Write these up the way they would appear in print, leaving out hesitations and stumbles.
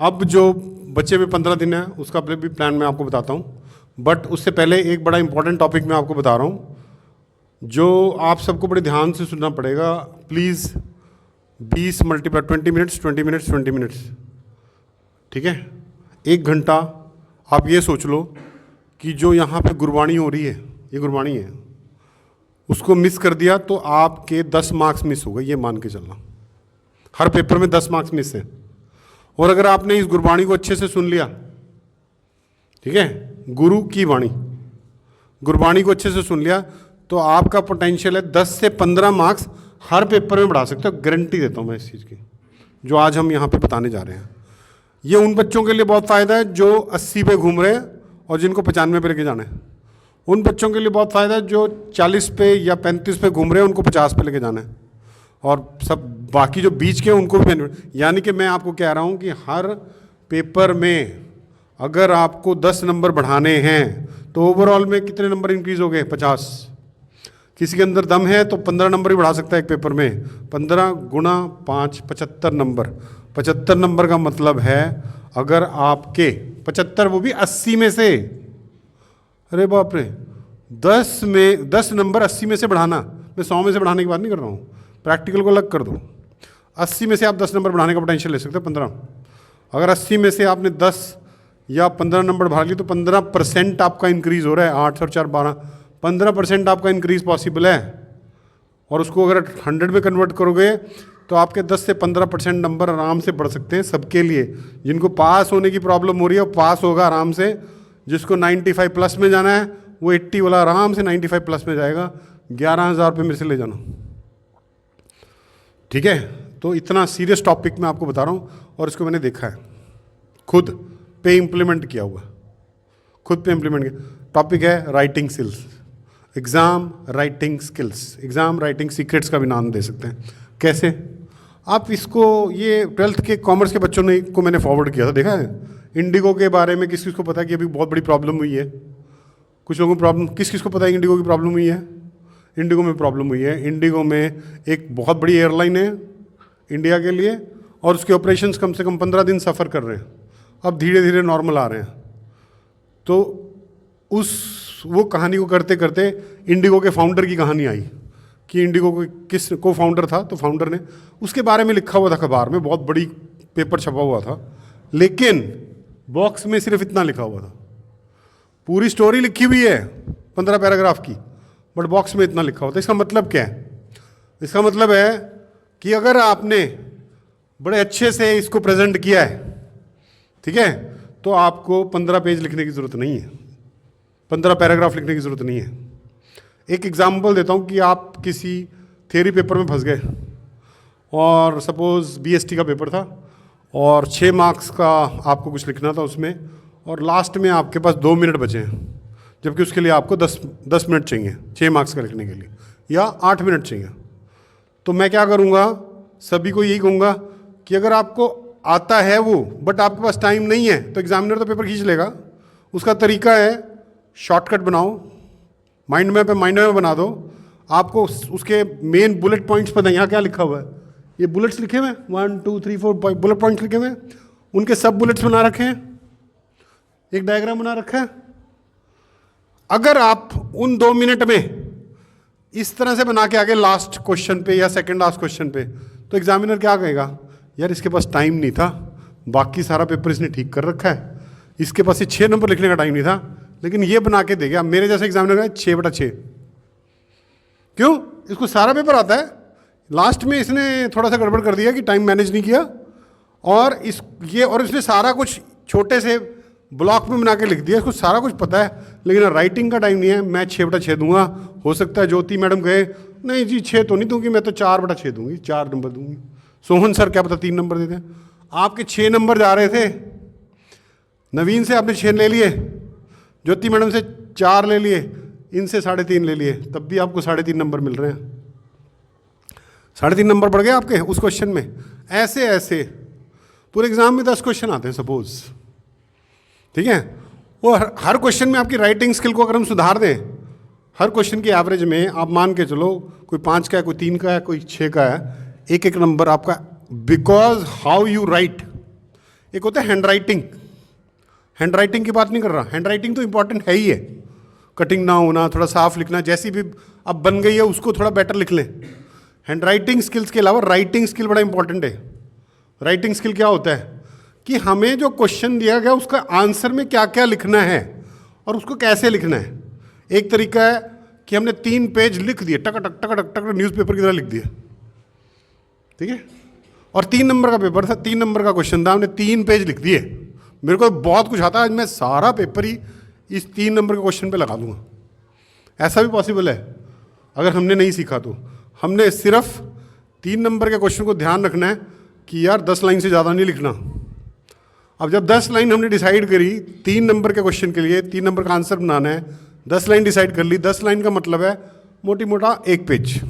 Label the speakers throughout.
Speaker 1: अब जो बचे हुए 15 दिन है उसका भी प्लान मैं आपको बताता हूँ, बट उससे पहले एक बड़ा इंपॉर्टेंट टॉपिक मैं आपको बता रहा हूँ जो आप सबको बड़े ध्यान से सुनना पड़ेगा। Please 20 multiply 20 minutes 20 minutes 20 minutes, ठीक है, 1 घंटा। आप ये सोच लो कि जो यहाँ पे गुरबाणी हो रही है, ये गुरबाणी है, उसको मिस कर दिया तो आपके 10 मार्क्स मिस हो गए, ये मान के चलना। हर पेपर में 10 मार्क्स मिस हैं। और अगर आपने इस गुरबाणी को अच्छे से सुन लिया, ठीक है, गुरु की वाणी, गुरबाणी को अच्छे से सुन लिया, तो आपका पोटेंशियल है 10 से 15 मार्क्स हर पेपर में बढ़ा सकते हो। गारंटी देता हूँ मैं इस चीज़ की, जो आज हम यहाँ पे बताने जा रहे हैं। ये उन बच्चों के लिए बहुत फ़ायदा है जो 80 पे घूम रहे हैं और जिनको 95 पे लेके जाना है। उन बच्चों के लिए बहुत फ़ायदा है जो 40 पे या 35 पे घूम रहे हैं, उनको 50 पे लेके जाना है। और सब बाकी जो बीच के उनको भी बेनिफिट। यानी कि मैं आपको कह रहा हूँ कि हर पेपर में अगर आपको 10 नंबर बढ़ाने हैं तो ओवरऑल में कितने नंबर इंक्रीज हो गए? 50। किसी के अंदर दम है तो 15 नंबर ही बढ़ा सकता है एक पेपर में। 15 गुणा 5 75 नंबर। 75 नंबर का मतलब है अगर आपके 75, वो भी 80 में से, अरे बाप रे, 10 नंबर 80 में से बढ़ाना। मैं 100 में से बढ़ाने की बात नहीं कर रहा हूँ, प्रैक्टिकल को अलग कर दो। 80 में से आप 10 नंबर बढ़ाने का पोटेंशियल ले सकते हो 15। अगर 80 में से आपने 10 या 15 नंबर बढ़ा लिए तो 15% आपका इंक्रीज हो रहा है। 8 और 4 12, 15% आपका इंक्रीज पॉसिबल है। और उसको अगर 100 में कन्वर्ट करोगे तो आपके 10 से 15% नंबर आराम से बढ़ सकते हैं सबके लिए। जिनको पास होने की प्रॉब्लम हो रही है वो पास होगा आराम से। जिसको 95 प्लस में जाना है वो 80 वाला आराम से 95 प्लस में जाएगा। 11,000 रुपये मेरे से ले जाना, ठीक है। तो इतना सीरियस टॉपिक मैं आपको बता रहा हूँ और इसको मैंने देखा है, खुद पे इम्प्लीमेंट किया हुआ, खुद पे इम्प्लीमेंट किया। टॉपिक है writing skills, exam writing skills, exam writing secrets का भी नाम दे सकते हैं। कैसे? आप इसको, ये 12th के कॉमर्स के बच्चों ने को मैंने फॉरवर्ड किया था, देखा है। इंडिगो के बारे में किस किस को पता है कि अभी बहुत बड़ी प्रॉब्लम हुई है? कुछ लोगों को प्रॉब्लम, किस किस को पता है इंडिगो की प्रॉब्लम हुई है? इंडिगो में प्रॉब्लम हुई है। इंडिगो में एक बहुत बड़ी एयरलाइन है इंडिया के लिए और उसके ऑपरेशंस कम से कम 15 दिन सफ़र कर रहे हैं। अब धीरे धीरे नॉर्मल आ रहे हैं। तो वो कहानी को करते करते इंडिगो के फाउंडर की कहानी आई कि इंडिगो को किस को फाउंडर था, तो फाउंडर ने उसके बारे में लिखा हुआ था अखबार में, बहुत बड़ी पेपर छपा हुआ था, लेकिन बॉक्स में सिर्फ इतना लिखा हुआ था। पूरी स्टोरी लिखी हुई है 15 पैराग्राफ की, बट बॉक्स में इतना लिखा हुआ था। इसका मतलब क्या है? इसका मतलब है कि अगर आपने बड़े अच्छे से इसको प्रेजेंट किया है, ठीक है, तो आपको 15 पेज लिखने की ज़रूरत नहीं है, 15 पैराग्राफ लिखने की ज़रूरत नहीं है। एक एग्जाम्पल देता हूँ कि आप किसी थियरी पेपर में फंस गए और सपोज़ BST का पेपर था और 6 मार्क्स का आपको कुछ लिखना था उसमें, और लास्ट में आपके पास 2 मिनट बचे हैं, जबकि उसके लिए आपको 10 मिनट चाहिए 6 मार्क्स का लिखने के लिए, या 8 मिनट चाहिए। तो मैं क्या करूँगा, सभी को यही कहूँगा कि अगर आपको आता है वो बट आपके पास टाइम नहीं है तो एग्जामिनर तो पेपर खींच लेगा। उसका तरीका है शॉर्टकट बनाओ, माइंड मैप बना दो। आपको उसके मेन बुलेट पॉइंट्स पता है, यहाँ क्या लिखा हुआ है, ये बुलेट्स लिखे हुए हैं, 1 2 3 4 बुलेट पॉइंट्स लिखे हुए हैं, उनके सब बुलेट्स बना रखे हैं, एक डायग्राम बना रखा है। अगर आप उन 2 मिनट में इस तरह से बना के आगे लास्ट क्वेश्चन पे या सेकंड लास्ट क्वेश्चन पे, तो एग्जामिनर क्या कहेगा, यार इसके पास टाइम नहीं था, बाकी सारा पेपर इसने ठीक कर रखा है, इसके पास ये 6 नंबर लिखने का टाइम नहीं था, लेकिन ये बना के दे गया। मेरे जैसे एग्जामिनर का 6/6। क्यों? इसको सारा पेपर आता है, लास्ट में इसने थोड़ा सा गड़बड़ कर दिया कि टाइम मैनेज नहीं किया, और इसने सारा कुछ छोटे से ब्लॉक में बना के लिख दिया। इसको सारा कुछ पता है, लेकिन राइटिंग का टाइम नहीं है। मैं 6/6 दूंगा। हो सकता है ज्योति मैडम कहे नहीं जी 6 तो नहीं दूंगी, मैं तो 4/6 दूंगी, 4 नंबर दूंगी। सोहन सर क्या पता 3 नंबर देते हैं। आपके 6 नंबर जा रहे थे, नवीन से आपने 6 ले लिए, ज्योति मैडम से 4 ले लिए, इनसे 3.5 ले लिए, तब भी आपको 3.5 नंबर मिल रहे हैं। 3.5 नंबर बढ़ गए आपके उस क्वेश्चन में। ऐसे ऐसे पूरे एग्जाम में 10 क्वेश्चन आते हैं सपोज, ठीक है। वो हर क्वेश्चन में आपकी राइटिंग स्किल को अगर हम सुधार दें, हर क्वेश्चन की एवरेज में आप मान के चलो, कोई 5 का है, कोई 3 का है, कोई 6 का है, एक नंबर आपका, बिकॉज हाउ यू राइट एक होता है हैंड राइटिंग। हैंड राइटिंग की बात नहीं कर रहा, हैंड राइटिंग तो इंपॉर्टेंट है ही है, कटिंग ना होना, थोड़ा साफ लिखना, जैसी भी अब बन गई है उसको थोड़ा बेटर लिख लें। हैंड राइटिंग स्किल्स के अलावा राइटिंग स्किल बड़ा इंपॉर्टेंट है। राइटिंग स्किल क्या होता है कि हमें जो क्वेश्चन दिया गया उसका आंसर में क्या क्या लिखना है और उसको कैसे लिखना है। एक तरीका है कि हमने 3 पेज लिख दिए, टक टक टक टक टक न्यूज़पेपर की तरह लिख दिया, ठीक है, और 3 नंबर का पेपर था, 3 नंबर का क्वेश्चन था, हमने 3 पेज लिख दिए। मेरे को बहुत कुछ आता है, आज मैं सारा पेपर ही इस 3 नंबर के क्वेश्चन पे लगा दूंगा। ऐसा भी पॉसिबल है अगर हमने नहीं सीखा तो। हमने सिर्फ 3 नंबर के क्वेश्चन को ध्यान रखना है कि यार 10 लाइन से ज़्यादा नहीं लिखना। अब जब 10 लाइन हमने डिसाइड करी 3 नंबर के क्वेश्चन के लिए, 3 नंबर का आंसर बनाना है, 10 लाइन डिसाइड कर ली। 10 लाइन का मतलब है मोटी मोटा 1 पेज।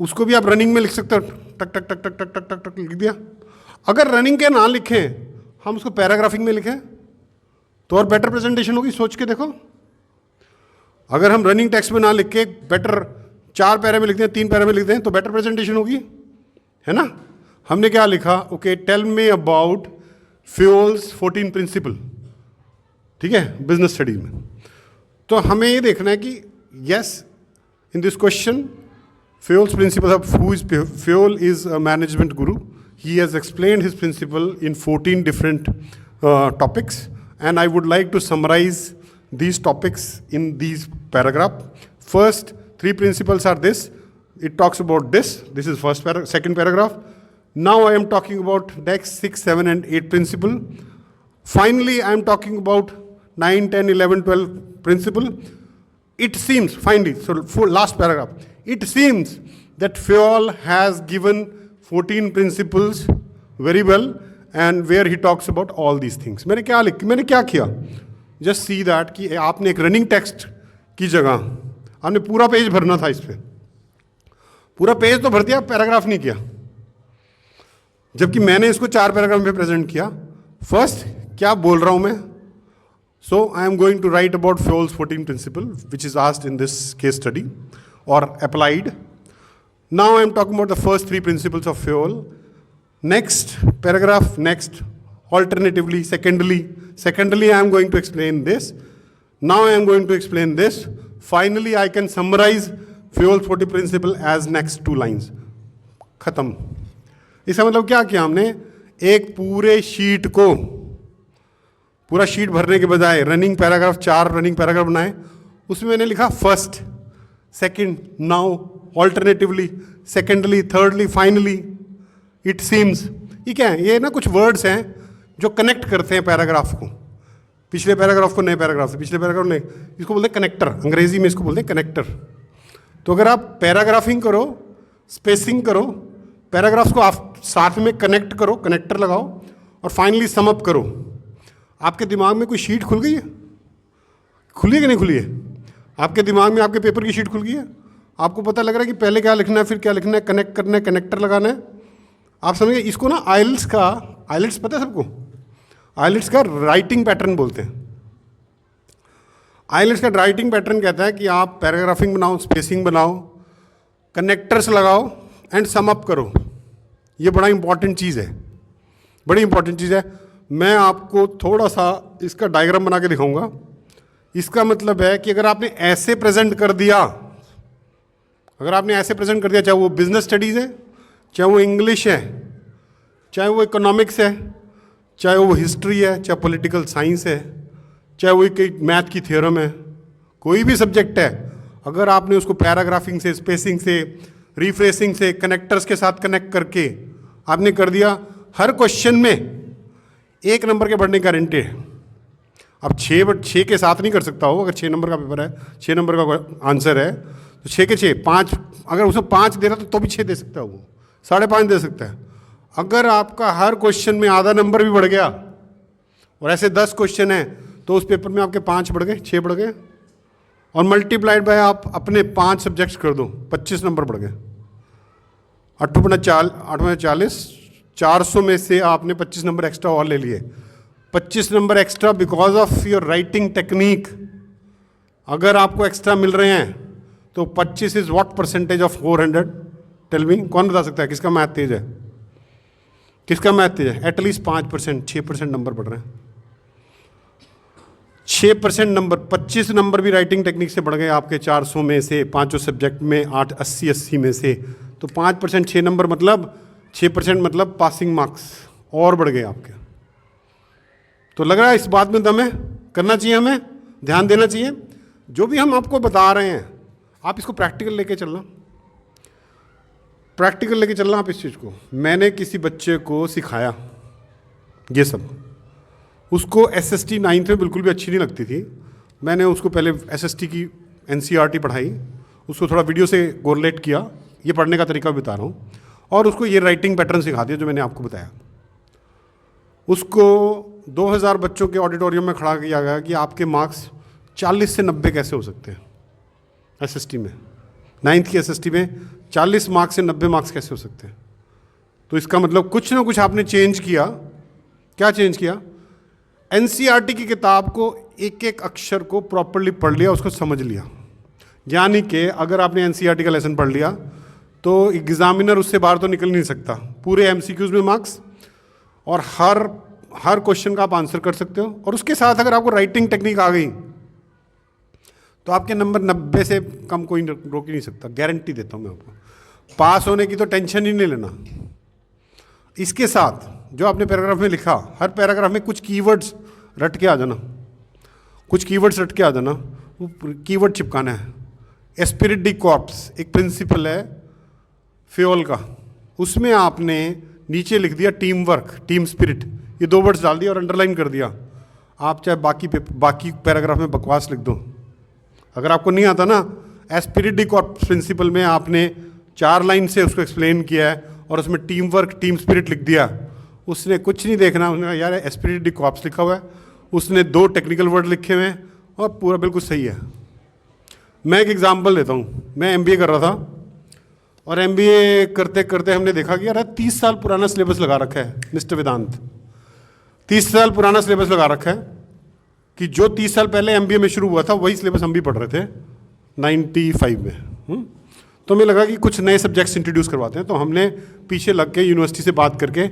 Speaker 1: उसको भी आप रनिंग में लिख सकते हो, टक टक टक टक टक टक टक टक लिख दिया। अगर रनिंग के ना लिखें, हम उसको पैराग्राफिंग में लिखें तो और बेटर प्रेजेंटेशन होगी। सोच के देखो, अगर हम रनिंग टेक्स्ट में ना लिख के बेटर 4 पैरा में लिखते हैं, 3 पैरा में लिखते हैं तो बेटर प्रेजेंटेशन होगी, है ना। हमने क्या लिखा, okay tell me about fuels 14 principle, ठीक है, बिजनेस स्टडीज में। तो हमें ये देखना है कि yes in this question fuels principle of who is fuel is a management Guru, he has explained his principle in 14 different topics, and I would like to summarize these topics in these paragraph. First 3 principles are this, it talks about this is second paragraph. Now I am talking about next 6, 7 and 8 principle. Finally I am talking about 9, 10, 11, 12 principle. It seems, finally, so for last paragraph, it seems that Fayol has given 14 principles very well, and where he talks about all these things. मैंने क्या किया, just see that कि आपने एक running text की जगह आपने पूरा पेज भरना था, इस पे पूरा पेज तो भर दिया, पैराग्राफ नहीं किया। जबकि मैंने इसको 4 पैराग्राफ में प्रेजेंट किया। फर्स्ट क्या बोल रहा हूं मैं, so I am going to write about fuels 14 principle which is asked in this case study और applied. Now I am talking about the first 3 principles of Fayol. Next paragraph, next, alternatively, secondly I am going to explain this. Now I am going to explain this. Finally I can summarize Fayol's 40 principle as next 2 lines. खत्म। इसका मतलब क्या किया हमने, एक पूरे sheet को, पूरा शीट भरने के बजाय रनिंग पैराग्राफ 4 रनिंग पैराग्राफ बनाए, उसमें मैंने लिखा first, second, now, alternatively, secondly, thirdly, finally, it seems. ये क्या है, ये ना कुछ वर्ड्स हैं जो कनेक्ट करते हैं पैराग्राफ को, पिछले पैराग्राफ को नए पैराग्राफ से, पिछले पैराग्राफ नए, इसको बोलते हैं कनेक्टर, अंग्रेजी में इसको बोलते हैं कनेक्टर। तो अगर आप पैराग्राफिंग करो, स्पेसिंग करो, पैराग्राफ्स को आप साथ में कनेक्ट करो, कनेक्टर लगाओ और फाइनली सम अप करो, आपके दिमाग में कोई शीट खुल गई है, खुली है कि नहीं खुली है? आपके दिमाग में आपके पेपर की शीट खुल गई है, आपको पता लग रहा है कि पहले क्या लिखना है, फिर क्या लिखना है, कनेक्ट करना है, कनेक्टर लगाना है। आप समझिए, इसको ना आइल्स पता है सबको, आइल्स का राइटिंग पैटर्न बोलते हैं। आइल्स का राइटिंग पैटर्न कहता है कि आप पैराग्राफिंग बनाओ, स्पेसिंग बनाओ, कनेक्टर्स लगाओ एंड सम अप करो। ये बड़ा इंपॉर्टेंट चीज़ है, बड़ी इंपॉर्टेंट चीज़ है। मैं आपको थोड़ा सा इसका डायग्राम बना के दिखाऊंगा। इसका मतलब है कि अगर आपने ऐसे प्रेजेंट कर दिया, चाहे वो बिजनेस स्टडीज़ है, चाहे वो इंग्लिश है, चाहे वो इकोनॉमिक्स है, चाहे वो हिस्ट्री है, चाहे पॉलिटिकल साइंस है, चाहे वो कोई मैथ की थ्योरम है, कोई भी सब्जेक्ट है, अगर आपने उसको पैराग्राफिंग से, स्पेसिंग से, रिफ्रेसिंग से, कनेक्टर्स के साथ कनेक्ट करके आपने कर दिया, हर क्वेश्चन में 1 नंबर के बढ़ने की गारंटी है। अब 6 के साथ नहीं कर सकता हो, अगर 6 नंबर का पेपर है, 6 नंबर का आंसर है तो 6 के 6, 5, अगर उसमें 5 दे रहा तो भी 6 दे सकता है, वो 5.5 दे सकता है। अगर आपका हर क्वेश्चन में आधा नंबर भी बढ़ गया और ऐसे 10 क्वेश्चन है तो उस पेपर में आपके 5 बढ़ गए, 6 बढ़ गए, और मल्टीप्लाइड बाय आप अपने 5 सब्जेक्ट्स कर दो, 25 नंबर बढ़ गए। 8 × 40, 400 में से आपने 25 नंबर एक्स्ट्रा और ले लिए। 25 number extra because of your writing technique. अगर आपको एक्स्ट्रा मिल रहे हैं तो 25 is what percentage of 400? Tell me, कौन बता सकता है, किसका मैथ तेज है? किसका मैथ तेज है? एटलीस्ट 5%, 6% नंबर बढ़ रहे हैं। 6% नंबर, 25 नंबर भी राइटिंग टेक्निक से बढ़ गए आपके 400 में से, पांचों सब्जेक्ट में 8, 80 में से। तो 5%, 6 नंबर मतलब 6% मतलब पासिंग मार्क्स और बढ़ गए आपके। तो लग रहा है इस बात में दम है, करना चाहिए, हमें ध्यान देना चाहिए। जो भी हम आपको बता रहे हैं आप इसको प्रैक्टिकल लेके चलना, प्रैक्टिकल लेके चलना आप इस चीज़ को। मैंने किसी बच्चे को सिखाया ये सब, उसको SST 9th में बिल्कुल भी अच्छी नहीं लगती थी। मैंने उसको पहले SST की NCERT पढ़ाई, उसको थोड़ा वीडियो से कोरिलेट किया, ये पढ़ने का तरीका भी बता रहा हूँ, और उसको ये राइटिंग पैटर्न सिखा दिया जो मैंने आपको बताया। उसको 2000 बच्चों के ऑडिटोरियम में खड़ा किया गया कि आपके मार्क्स 40 से 90 कैसे हो सकते हैं SST में, 9th की SST में 40 मार्क्स से 90 मार्क्स कैसे हो सकते हैं। तो इसका मतलब कुछ ना कुछ आपने चेंज किया। क्या चेंज किया? NCERT की किताब को एक एक अक्षर को प्रॉपरली पढ़ लिया, उसको समझ लिया। यानी कि अगर आपने NCERT का लेसन पढ़ लिया तो एग्जामिनर उससे बाहर तो निकल नहीं सकता। पूरे MCQs में मार्क्स, और हर क्वेश्चन का आप आंसर कर सकते हो। और उसके साथ अगर आपको राइटिंग टेक्निक आ गई तो आपके नंबर 90 से कम कोई रोक ही नहीं सकता, गारंटी देता हूँ मैं आपको। पास होने की तो टेंशन ही नहीं लेना। इसके साथ जो आपने पैराग्राफ में लिखा, हर पैराग्राफ में कुछ कीवर्ड्स रट के आ जाना, कुछ कीवर्ड्स रट के आ जाना, वो कीवर्ड चिपकाना है। एस्पिरिट डी कॉर्प्स एक प्रिंसिपल है फ्योल का, उसमें आपने नीचे लिख दिया टीम वर्क, टीम स्पिरिट, ये 2 वर्ड्स डाल दिया और अंडरलाइन कर दिया। आप चाहे बाकी पैराग्राफ में बकवास लिख दो। अगर आपको नहीं आता ना, एस्पिरिट डी कॉर्प्स प्रिंसिपल में आपने 4 लाइन से उसको एक्सप्लेन किया है और उसमें टीम वर्क, टीम स्पिरिट लिख दिया। उसने कुछ नहीं देखना, उसने कहा यार एस्पिरिट डी कॉर्प्स लिखा हुआ है, उसने 2 टेक्निकल वर्ड लिखे हुए हैं और पूरा बिल्कुल सही है। मैं एक एग्जाम्पल देता हूँ। मैं MBA कर रहा था और MBA करते करते हमने देखा कि यार 30 साल पुराना सिलेबस लगा रखा है मिस्टर वेदांत, 30 साल पुराना सिलेबस लगा रखा है कि जो 30 साल पहले MBA में शुरू हुआ था वही सिलेबस हम भी पढ़ रहे थे 95 में। तो हमें लगा कि कुछ नए सब्जेक्ट्स इंट्रोड्यूस करवाते हैं। तो हमने पीछे लग के यूनिवर्सिटी से बात करके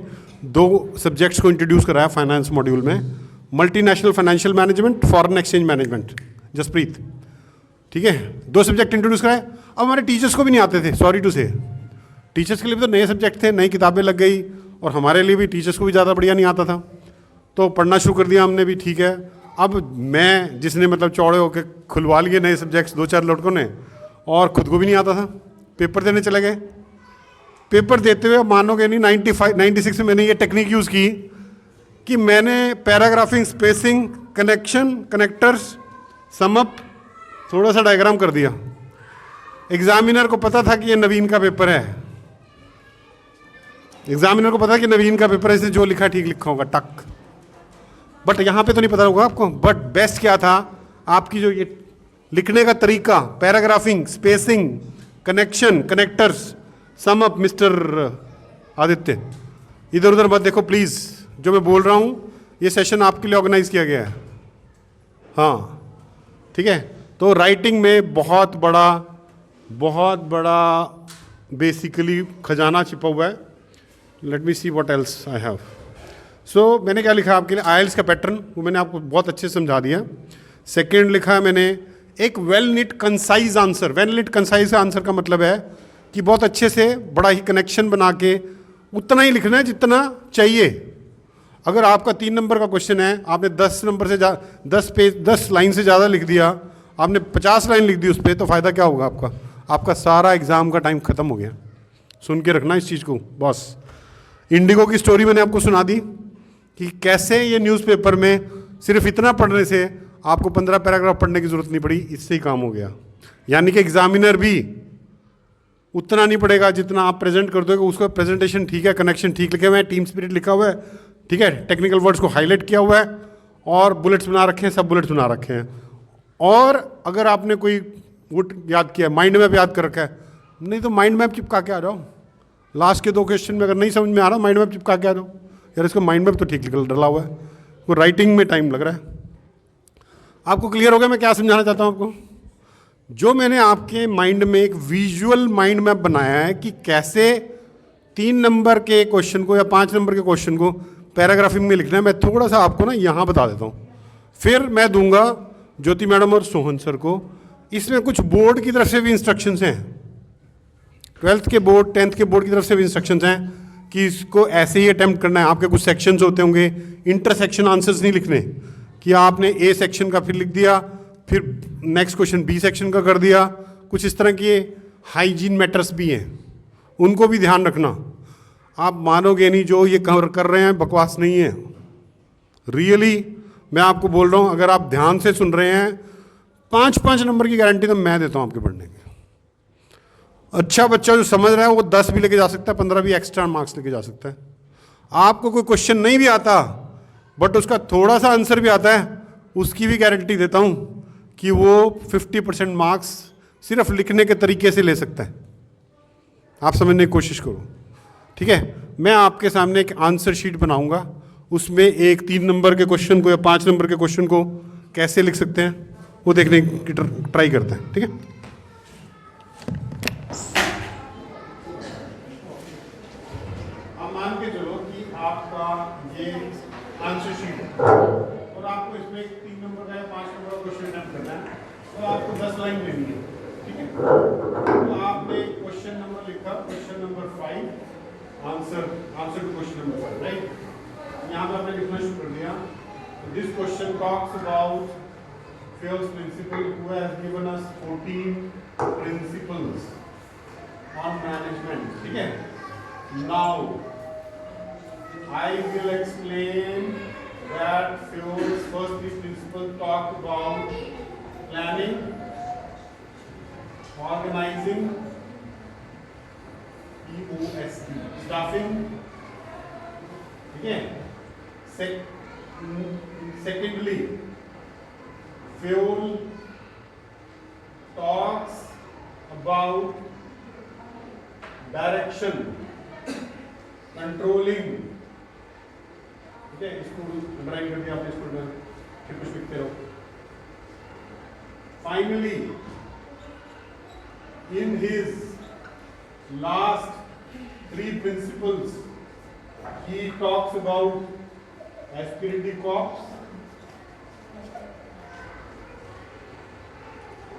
Speaker 1: 2 सब्जेक्ट्स को इंट्रोड्यूस कराया फाइनेंस मॉड्यूल में, multinational financial management, foreign exchange management, Jaspreet, ठीक है, 2 सब्जेक्ट इंट्रोड्यूस कराए। अब हमारे टीचर्स को भी नहीं आते थे, सॉरी टू से, टीचर्स के लिए भी तो नए सब्जेक्ट थे, नई किताबें लग गई, और हमारे लिए भी टीचर्स को भी ज़्यादा बढ़िया नहीं आता था। तो पढ़ना शुरू कर दिया हमने भी, ठीक है। अब मैं जिसने मतलब चौड़े होकर खुलवा लिए नए सब्जेक्ट्स 2-4 लड़कों ने, और खुद को भी नहीं आता था, पेपर देने चले गए। पेपर देते हुए मानोगे नहीं 96 में मैंने ये टेक्निक यूज़ की कि मैंने paragraphing, spacing, connection, connectors, sum up, थोड़ा सा डायग्राम कर दिया। एग्जामिनर को पता था कि ये नवीन का पेपर है, एग्जामिनर को पता है कि नवीन का पेपर है, इसने जो लिखा ठीक लिखा होगा, टक। बट यहाँ पे तो नहीं पता होगा आपको। बट बेस्ट क्या था, आपकी जो ये लिखने का तरीका, paragraphing, spacing, connection, connectors, sum up. Mister Aditya इधर उधर मत देखो प्लीज़, जो मैं बोल रहा हूँ ये सेशन आपके लिए ऑर्गेनाइज किया गया है, हाँ ठीक है। तो राइटिंग में बहुत बड़ा बेसिकली खजाना छिपा हुआ है। Let me see what else I have. So मैंने क्या लिखा आपके लिए, आइल्स का पैटर्न, वो मैंने आपको बहुत अच्छे से समझा दिया। सेकेंड लिखा है मैंने एक well knit concise answer. Well knit concise answer का मतलब है कि बहुत अच्छे से बड़ा ही कनेक्शन बना के उतना ही लिखना है जितना चाहिए। अगर आपका 3 नंबर का क्वेश्चन है, आपने 10 नंबर से 10 लाइन से ज़्यादा लिख दिया, आपने 50 लाइन लिख दी उस पर, तो फ़ायदा क्या होगा आपका? आपका सारा एग्ज़ाम का टाइम ख़त्म हो गया। सुन के रखना इस चीज़ को बॉस। इंडिगो की स्टोरी मैंने आपको सुना दी कि कैसे ये न्यूज़पेपर में सिर्फ इतना पढ़ने से आपको 15 पैराग्राफ पढ़ने की ज़रूरत नहीं पड़ी, इससे ही काम हो गया। यानी कि एग्जामिनर भी उतना नहीं पड़ेगा जितना आप प्रेजेंट कर दोगे। उसका प्रेजेंटेशन ठीक है, कनेक्शन ठीक लिखे हुए हैं, टीम स्पिरिट लिखा हुआ है, ठीक है, टेक्निकल वर्ड्स को हाईलाइट किया हुआ है और बुलेट्स बना रखे हैं, सब बुलेट्स बना रखे हैं। और अगर आपने कोई वुड याद किया, माइंड मैप याद कर रखा है, नहीं तो माइंड मैप चिपका के आ जाओ। लास्ट के 2 क्वेश्चन में अगर नहीं समझ में आ रहा, माइंड मैप चिपका के आ जाओ। यार इसका माइंड मैप तो ठीक डला हुआ है, वो राइटिंग में टाइम लग रहा है। आपको क्लियर हो गया मैं क्या समझाना चाहता हूँ आपको? जो मैंने आपके माइंड में एक विजुअल माइंड मैप बनाया है कि कैसे 3 नंबर के क्वेश्चन को या 5 नंबर के क्वेश्चन को पैराग्राफिंग में लिखना है। मैं थोड़ा सा आपको ना यहाँ बता देता हूँ, फिर मैं दूंगा ज्योति मैडम और सोहन सर को। इसमें कुछ बोर्ड की तरफ से भी इंस्ट्रक्शंस हैं, 12th के बोर्ड 10th के बोर्ड की तरफ से भी इंस्ट्रक्शंस हैं कि इसको ऐसे ही अटेम्प्ट करना है। आपके कुछ सेक्शंस होते होंगे, इंटरसेक्शन आंसर्स नहीं लिखने कि आपने ए सेक्शन का फिर लिख दिया, फिर नेक्स्ट क्वेश्चन बी सेक्शन का कर दिया। कुछ इस तरह के हाइजीन मैटर्स भी हैं, उनको भी ध्यान रखना। आप मानोगे नहीं, जो ये कर रहे हैं बकवास नहीं है, रियली मैं आपको बोल रहा हूँ। अगर आप ध्यान से सुन रहे हैं, 5-5 नंबर की गारंटी तो मैं देता हूँ आपके पढ़ने की। अच्छा बच्चा जो समझ रहा है वो 10 भी लेके जा सकता है, 15 भी एक्स्ट्रा मार्क्स लेके जा सकता है। आपको कोई क्वेश्चन नहीं भी आता बट उसका थोड़ा सा आंसर भी आता है, उसकी भी गारंटी देता हूँ कि वो 50% मार्क्स सिर्फ लिखने के तरीके से ले सकता है। आप समझने की कोशिश करो, ठीक है। मैं आपके सामने एक आंसर शीट बनाऊंगा, उसमें एक 3 नंबर के क्वेश्चन को या 5 नंबर के क्वेश्चन को कैसे लिख सकते हैं वो देखने की ट्राई करते हैं, ठीक है। अब मान के चलो कि आपका ये आंसर शीट है और आपको इसमें 3 नंबर का या 5 नंबर का क्वेश्चन अटेम्प्ट करना है, तो आपको 10 लाइन लेनी है, ठीक है। तो आपने क्वेश्चन नंबर लिखा, question number 5, answer to question number 5, right. यहाँ पर आपने लिखना शुरू कर दिया। This question talks about Fayol's principle, who has given us 14 principles on management, ठीक है। Now I will explain that Fayol's first 3 principles talk about planning, organizing, POST, staffing, ठीक है। Secondly, Fayol talks about direction, controlling, ठीक है। इसको underline कर दिया आपने, इसको फिर कुछ लिखते रहो। Finally, in his last 3 principles, he talks about aspirity corps,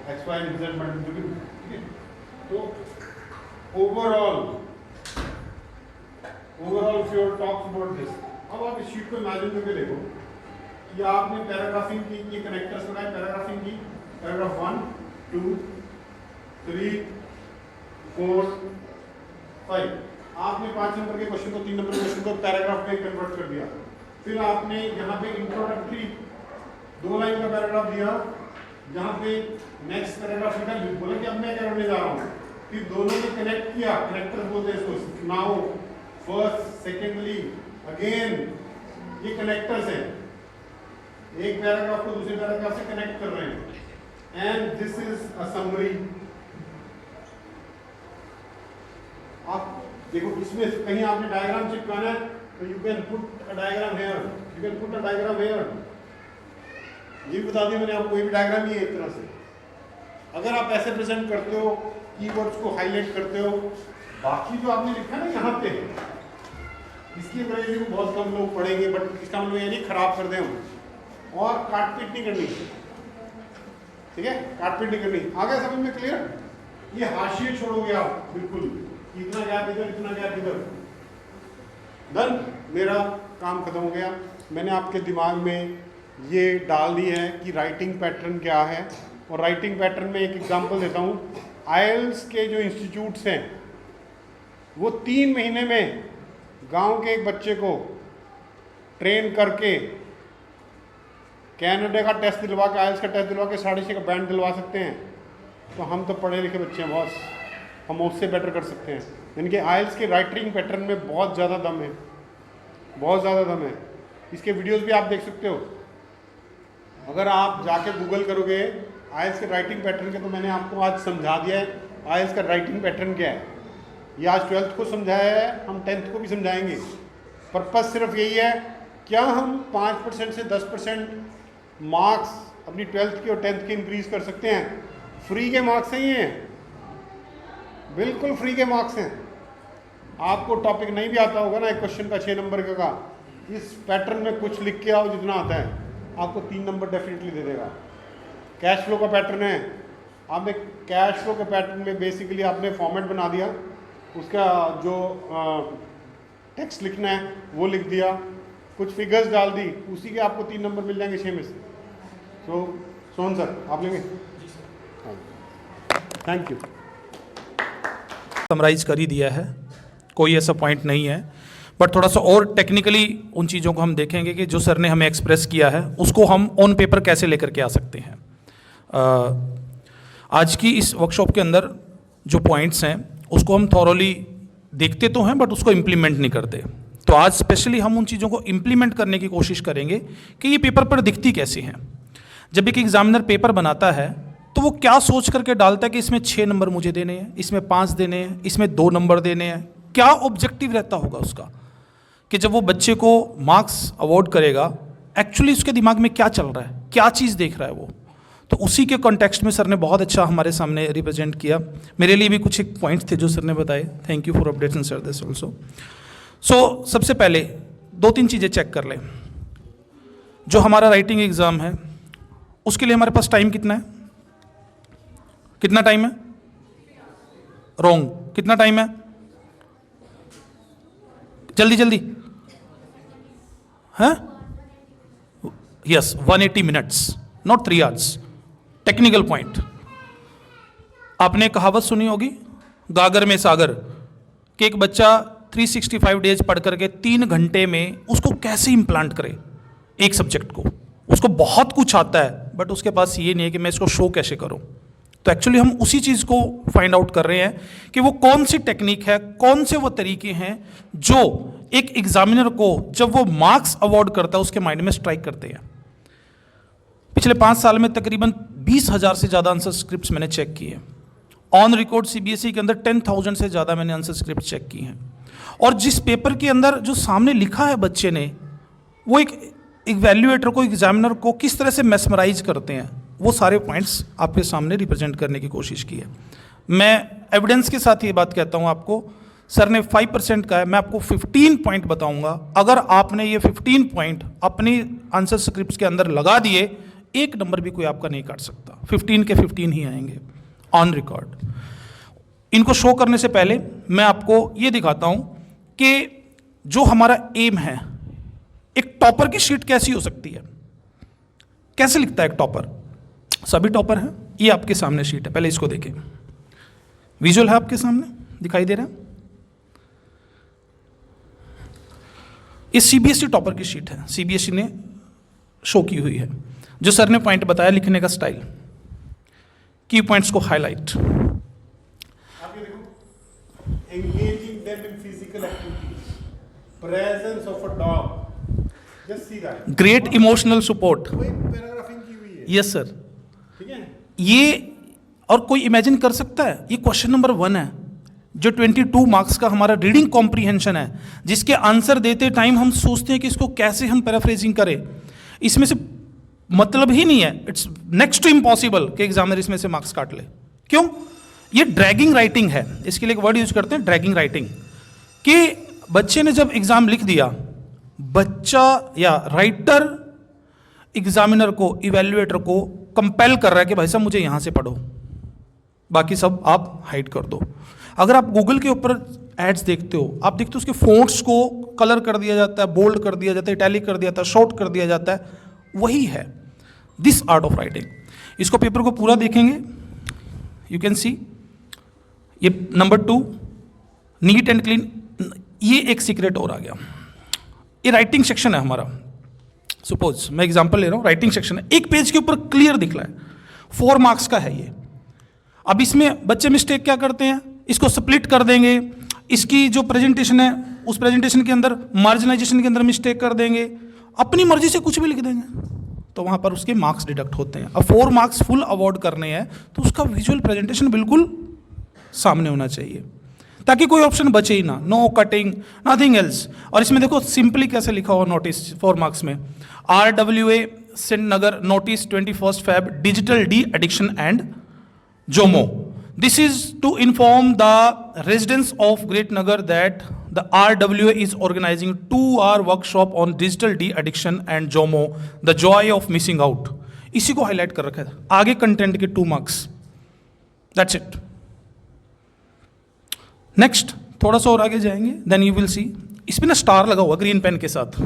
Speaker 1: X, Y, Z multiple, ठीक है। तो overall Fayol talks about this. अब आप इस शीट को इमेजिन करके देखो, ये आपने पैराग्राफिंग की, ये कनेक्टर्स बनाए, पैराग्राफिंग की, पैराग्राफ 1, 2, 3, 4, 5। आपने 5 नंबर के क्वेश्चन को, 3 नंबर के क्वेश्चन को पैराग्राफ में कन्वर्ट कर दिया। फिर आपने यहाँ पे इंट्रोडक्टरी 2 लाइन का पैराग्राफ दिया, जहाँ पे नेक्स्ट पैराग्राफ लिखा, बोला कि अब मैं क्या करने जा रहा हूँ। फिर दोनों को कनेक्ट किया, कनेक्टर बोलते हैं इसको। नाउ फर्स्ट, सेकेंडली, अगेन, ये कनेक्टर्स हैं, एक पैराग्राफ को दूसरे पैराग्राफ से कनेक्ट कर रहे हैं। And this is a summary. आप देखो, इसमें कहीं आपने डायग्राम चिपकाना है तो you can put a diagram here, you can put a diagram here. ये भी बता दिया मैंने आपको, कोई भी डायग्राम ही है एक तरह से। अगर आप ऐसे प्रेजेंट करते हो, कीवर्ड्स को हाईलाइट करते हो, बाकी जो आपने लिखा ना यहाँ पे, इसकी अंग्रेजी को बहुत कम लोग पढ़ेंगे, बट इसका मतलब ये नहीं खराब कर दें हम। और काटपीट नहीं करनी, ठीक है, काटपीट नहीं करनी। आ गया समझ में, क्लियर। ये हाशिए छोड़ोगे आप बिल्कुल, इतना गैप इधर, इतना गैप इधर, डन। मेरा काम खत्म हो गया। मैंने आपके दिमाग में ये डाल दी है कि राइटिंग पैटर्न क्या है। और राइटिंग पैटर्न में एक एग्जांपल देता हूँ। आइल्स के जो इंस्टीट्यूट्स हैं, वो 3 महीने में गांव के एक बच्चे को ट्रेन करके कैनेडा का टेस्ट दिलवा के, आइल्स का टेस्ट दिलवा के 6.5 का बैंड दिलवा सकते हैं। तो हम तो पढ़े लिखे बच्चे हैं बॉस, हम उससे बेटर कर सकते हैं। यानी कि आइल्स के राइटिंग पैटर्न में बहुत ज़्यादा दम है, बहुत ज़्यादा दम है। इसके वीडियोस भी आप देख सकते हो। अगर आप जाके गूगल करोगे आइल्स के राइटिंग पैटर्न के, तो मैंने आपको आज समझा दिया है आइल्स का राइटिंग पैटर्न क्या है। ये आज 12th को समझाया है, हम 10th को भी समझाएंगे। पर्पस सिर्फ यही है, क्या हम 5% से 10% मार्क्स अपनी 12th के और 10th के इंक्रीज कर सकते हैं। फ्री के मार्क्स हैं ये, बिल्कुल फ्री के मार्क्स हैं। आपको टॉपिक नहीं भी आता होगा ना, एक क्वेश्चन का 6 नंबर का, इस पैटर्न में कुछ लिख के आओ जितना आता है, आपको 3 नंबर डेफिनेटली दे देगा। कैश फ्लो का पैटर्न है, आपने कैश फ्लो के पैटर्न में बेसिकली आपने फॉर्मेट बना दिया, उसका जो टेक्स्ट लिखना है वो लिख दिया, कुछ फिगर्स डाल दी, उसी के आपको 3 नंबर मिल जाएंगे 6 में से। सो सोहन सर आप लेंगे? Thank you.
Speaker 2: समराइज कर ही दिया है, कोई ऐसा पॉइंट नहीं है, बट थोड़ा सा और टेक्निकली उन चीज़ों को हम देखेंगे कि जो सर ने हमें एक्सप्रेस किया है उसको हम ऑन पेपर कैसे लेकर के आ सकते हैं। आज की इस वर्कशॉप के अंदर जो पॉइंट्स हैं उसको हम थॉरोली देखते तो हैं बट उसको इम्प्लीमेंट नहीं करते, तो आज स्पेशली हम उन चीज़ों को इम्प्लीमेंट करने की कोशिश करेंगे कि ये पेपर पर दिखती कैसी हैं। जब एक एग्जामिनर पेपर बनाता है तो वो क्या सोच करके डालता है कि इसमें 6 नंबर मुझे देने हैं, इसमें 5 देने हैं, इसमें 2 नंबर देने हैं, क्या ऑब्जेक्टिव रहता होगा उसका कि जब वो बच्चे को मार्क्स अवॉर्ड करेगा एक्चुअली उसके दिमाग में क्या चल रहा है, क्या चीज़ देख रहा है वो। तो उसी के कॉन्टेक्स्ट में सर ने बहुत अच्छा हमारे सामने रिप्रेजेंट किया। मेरे लिए भी कुछ एक पॉइंट्स थे जो सर ने बताए, thank you for updation sir this also. So सबसे पहले 2-3 चीज़ें चेक कर लें। जो हमारा राइटिंग एग्ज़ाम है उसके लिए हमारे पास टाइम कितना है? कितना टाइम है? रॉन्ग, कितना टाइम है? जल्दी जल्दी, है yes 180 minutes, not 3 hours. Technical point, आपने कहावत सुनी होगी गागर में सागर, कि एक बच्चा 365 डेज पढ़ करके 3 घंटे में उसको कैसे इम्प्लांट करे एक सब्जेक्ट को। उसको बहुत कुछ आता है बट उसके पास ये नहीं है कि मैं इसको शो कैसे करूं। तो एक्चुअली हम उसी चीज़ को फाइंड आउट कर रहे हैं कि वो कौन सी टेक्निक है, कौन से वो तरीके हैं जो एक एग्जामिनर को जब वो मार्क्स अवॉर्ड करता है उसके माइंड में स्ट्राइक करते हैं। पिछले 5 साल में तकरीबन 20,000 से ज़्यादा आंसर स्क्रिप्ट्स मैंने चेक किए। ऑन रिकॉर्ड सीबीएसई के अंदर 10,000 से ज़्यादा मैंने आंसर स्क्रिप्ट चेक की हैं। और जिस पेपर के अंदर जो सामने लिखा है बच्चे ने, वो एक इवैल्यूएटर को, एग्जामिनर को किस तरह से मेस्मराइज करते हैं, वो सारे पॉइंट्स आपके सामने रिप्रेजेंट करने की कोशिश की है। मैं एविडेंस के साथ ये बात कहता हूँ आपको, सर ने 5% का है, मैं आपको 15 पॉइंट बताऊंगा। अगर आपने ये 15 पॉइंट अपनी आंसर स्क्रिप्ट्स के अंदर लगा दिए, 1 नंबर भी कोई आपका नहीं काट सकता, 15 के 15 ही आएंगे ऑन रिकॉर्ड। इनको शो करने से पहले मैं आपको ये दिखाता हूं कि जो हमारा एम है, एक टॉपर की शीट कैसी हो सकती है, कैसे लिखता है एक टॉपर। सभी टॉपर हैं, ये आपके सामने शीट है, पहले इसको देखें। विजुअल है आपके सामने, दिखाई दे रहा है? ये सीबीएसई टॉपर की शीट है, सीबीएसई ने शो की हुई है। जो सर ने पॉइंट बताया लिखने का स्टाइल, की पॉइंट्स को हाईलाइट।
Speaker 1: आप ये देखो, engaging them in physical activities, presence of a dog, just see that.
Speaker 2: Great emotional support,
Speaker 1: कोई पैराग्राफिंग की हुई है।
Speaker 2: Yes sir.
Speaker 1: ठीक है,
Speaker 2: ये और कोई इमेजिन कर सकता है, ये क्वेश्चन नंबर 1 है जो 22 मार्क्स का हमारा रीडिंग कॉम्प्रीहेंशन है, जिसके आंसर देते टाइम हम सोचते हैं कि इसको कैसे हम पैराफ्रेजिंग करें। इसमें से मतलब ही नहीं है, इट्स नेक्स्ट टू इम्पॉसिबल कि एग्जामिनर इसमें से मार्क्स काट ले। क्यों? ये ड्रैगिंग राइटिंग है। इसके लिए एक वर्ड यूज करते हैं, ड्रैगिंग राइटिंग, कि बच्चे ने जब एग्जाम लिख दिया, बच्चा या राइटर एग्जामिनर को, इवैल्यूएटर को कंपेल कर रहा है कि भाई साहब मुझे यहां से पढ़ो, बाकी सब आप हाइड कर दो। अगर आप गूगल के ऊपर एड्स देखते हो, आप देखते हो उसके फोंट्स को कलर कर दिया जाता है, बोल्ड कर दिया जाता है, इटैलिक कर दिया जाता है, शॉर्ट कर दिया जाता है। वही है दिस आर्ट ऑफ राइटिंग। इसको पेपर को पूरा देखेंगे, यू कैन सी ये नंबर 2 नीट एंड क्लीन। ये एक सीक्रेट और आ गया, ये राइटिंग सेक्शन है हमारा। सपोज मैं एग्जांपल ले रहा हूँ, राइटिंग सेक्शन है, एक पेज के ऊपर क्लियर दिख रहा है, 4 मार्क्स का है ये। अब इसमें बच्चे मिस्टेक क्या करते हैं, इसको स्प्लिट कर देंगे, इसकी जो प्रेजेंटेशन है उस प्रेजेंटेशन के अंदर मार्जिनाइजेशन के अंदर मिस्टेक कर देंगे, अपनी मर्जी से कुछ भी लिख देंगे, तो वहाँ पर उसके मार्क्स डिडक्ट होते हैं। अब 4 मार्क्स फुल अवॉर्ड करने हैं तो उसका विजुअल प्रेजेंटेशन बिल्कुल सामने होना चाहिए ताकि कोई ऑप्शन बचे ही ना, नो कटिंग नथिंग एल्स। और इसमें देखो सिंपली कैसे लिखा हुआ नोटिस 4 मार्क्स में, RWA Sindh Nagar notice 21 Feb digital deaddiction and JOMO. This is to inform the residents of Great Nagar that the RWA is organizing 2-hour workshop on digital de-addiction and JOMO, the joy of missing out. इसी को highlight कर रखा है, आगे content के 2 marks, that's it. Next थोड़ा सा और आगे जाएंगे, देन यू विल सी, इसमें ना स्टार लगा हुआ ग्रीन पेन के साथ.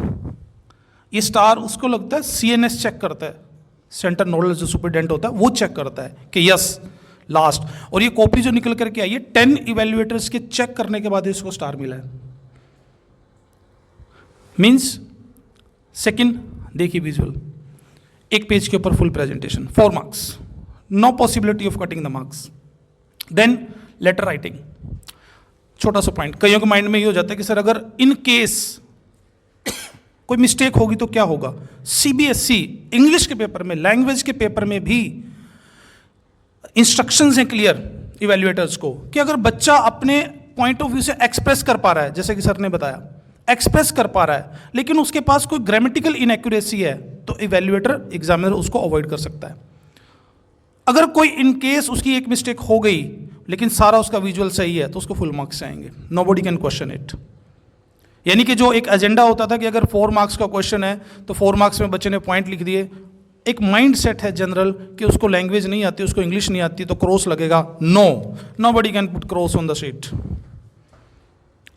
Speaker 2: ये स्टार उसको लगता है CNS चेक करता है, सेंटर नोडल जो सुपरिटेंडेंट होता है वो चेक करता है कि यस लास्ट. और ये कॉपी जो निकल करके आई है 10 इवेल्युएटर्स के चेक करने के बाद इसको स्टार मिला है. मीन्स सेकंड, देखिए विजुअल, एक पेज के ऊपर full presentation, 4 marks, no possibility of cutting the marks. Then letter writing, छोटा सा पॉइंट, कईयों के माइंड में ये हो जाता है कि सर अगर इन केस कोई मिस्टेक होगी तो क्या होगा. CBSE इंग्लिश के पेपर में, लैंग्वेज के पेपर में भी इंस्ट्रक्शंस हैं क्लियर इवैल्यूएटर्स को कि अगर बच्चा अपने पॉइंट ऑफ व्यू से एक्सप्रेस कर पा रहा है, जैसे कि सर ने बताया, एक्सप्रेस कर पा रहा है, लेकिन उसके पास कोई ग्रामेटिकल इनएक्यूरेसी है, तो इवैल्यूएटर एग्जामिनर उसको अवॉइड कर सकता है. अगर कोई इन केस उसकी एक मिस्टेक हो गई लेकिन सारा उसका विजुअल सही है तो उसको फुल मार्क्स आएंगे. Nobody can question it. यानी कि जो एक एजेंडा होता था कि अगर 4 मार्क्स का क्वेश्चन है तो 4 मार्क्स में बच्चे ने पॉइंट लिख दिए, एक माइंड सेट है जनरल कि उसको लैंग्वेज नहीं आती, उसको इंग्लिश नहीं आती तो क्रॉस लगेगा. Nobody can put cross on the sheet.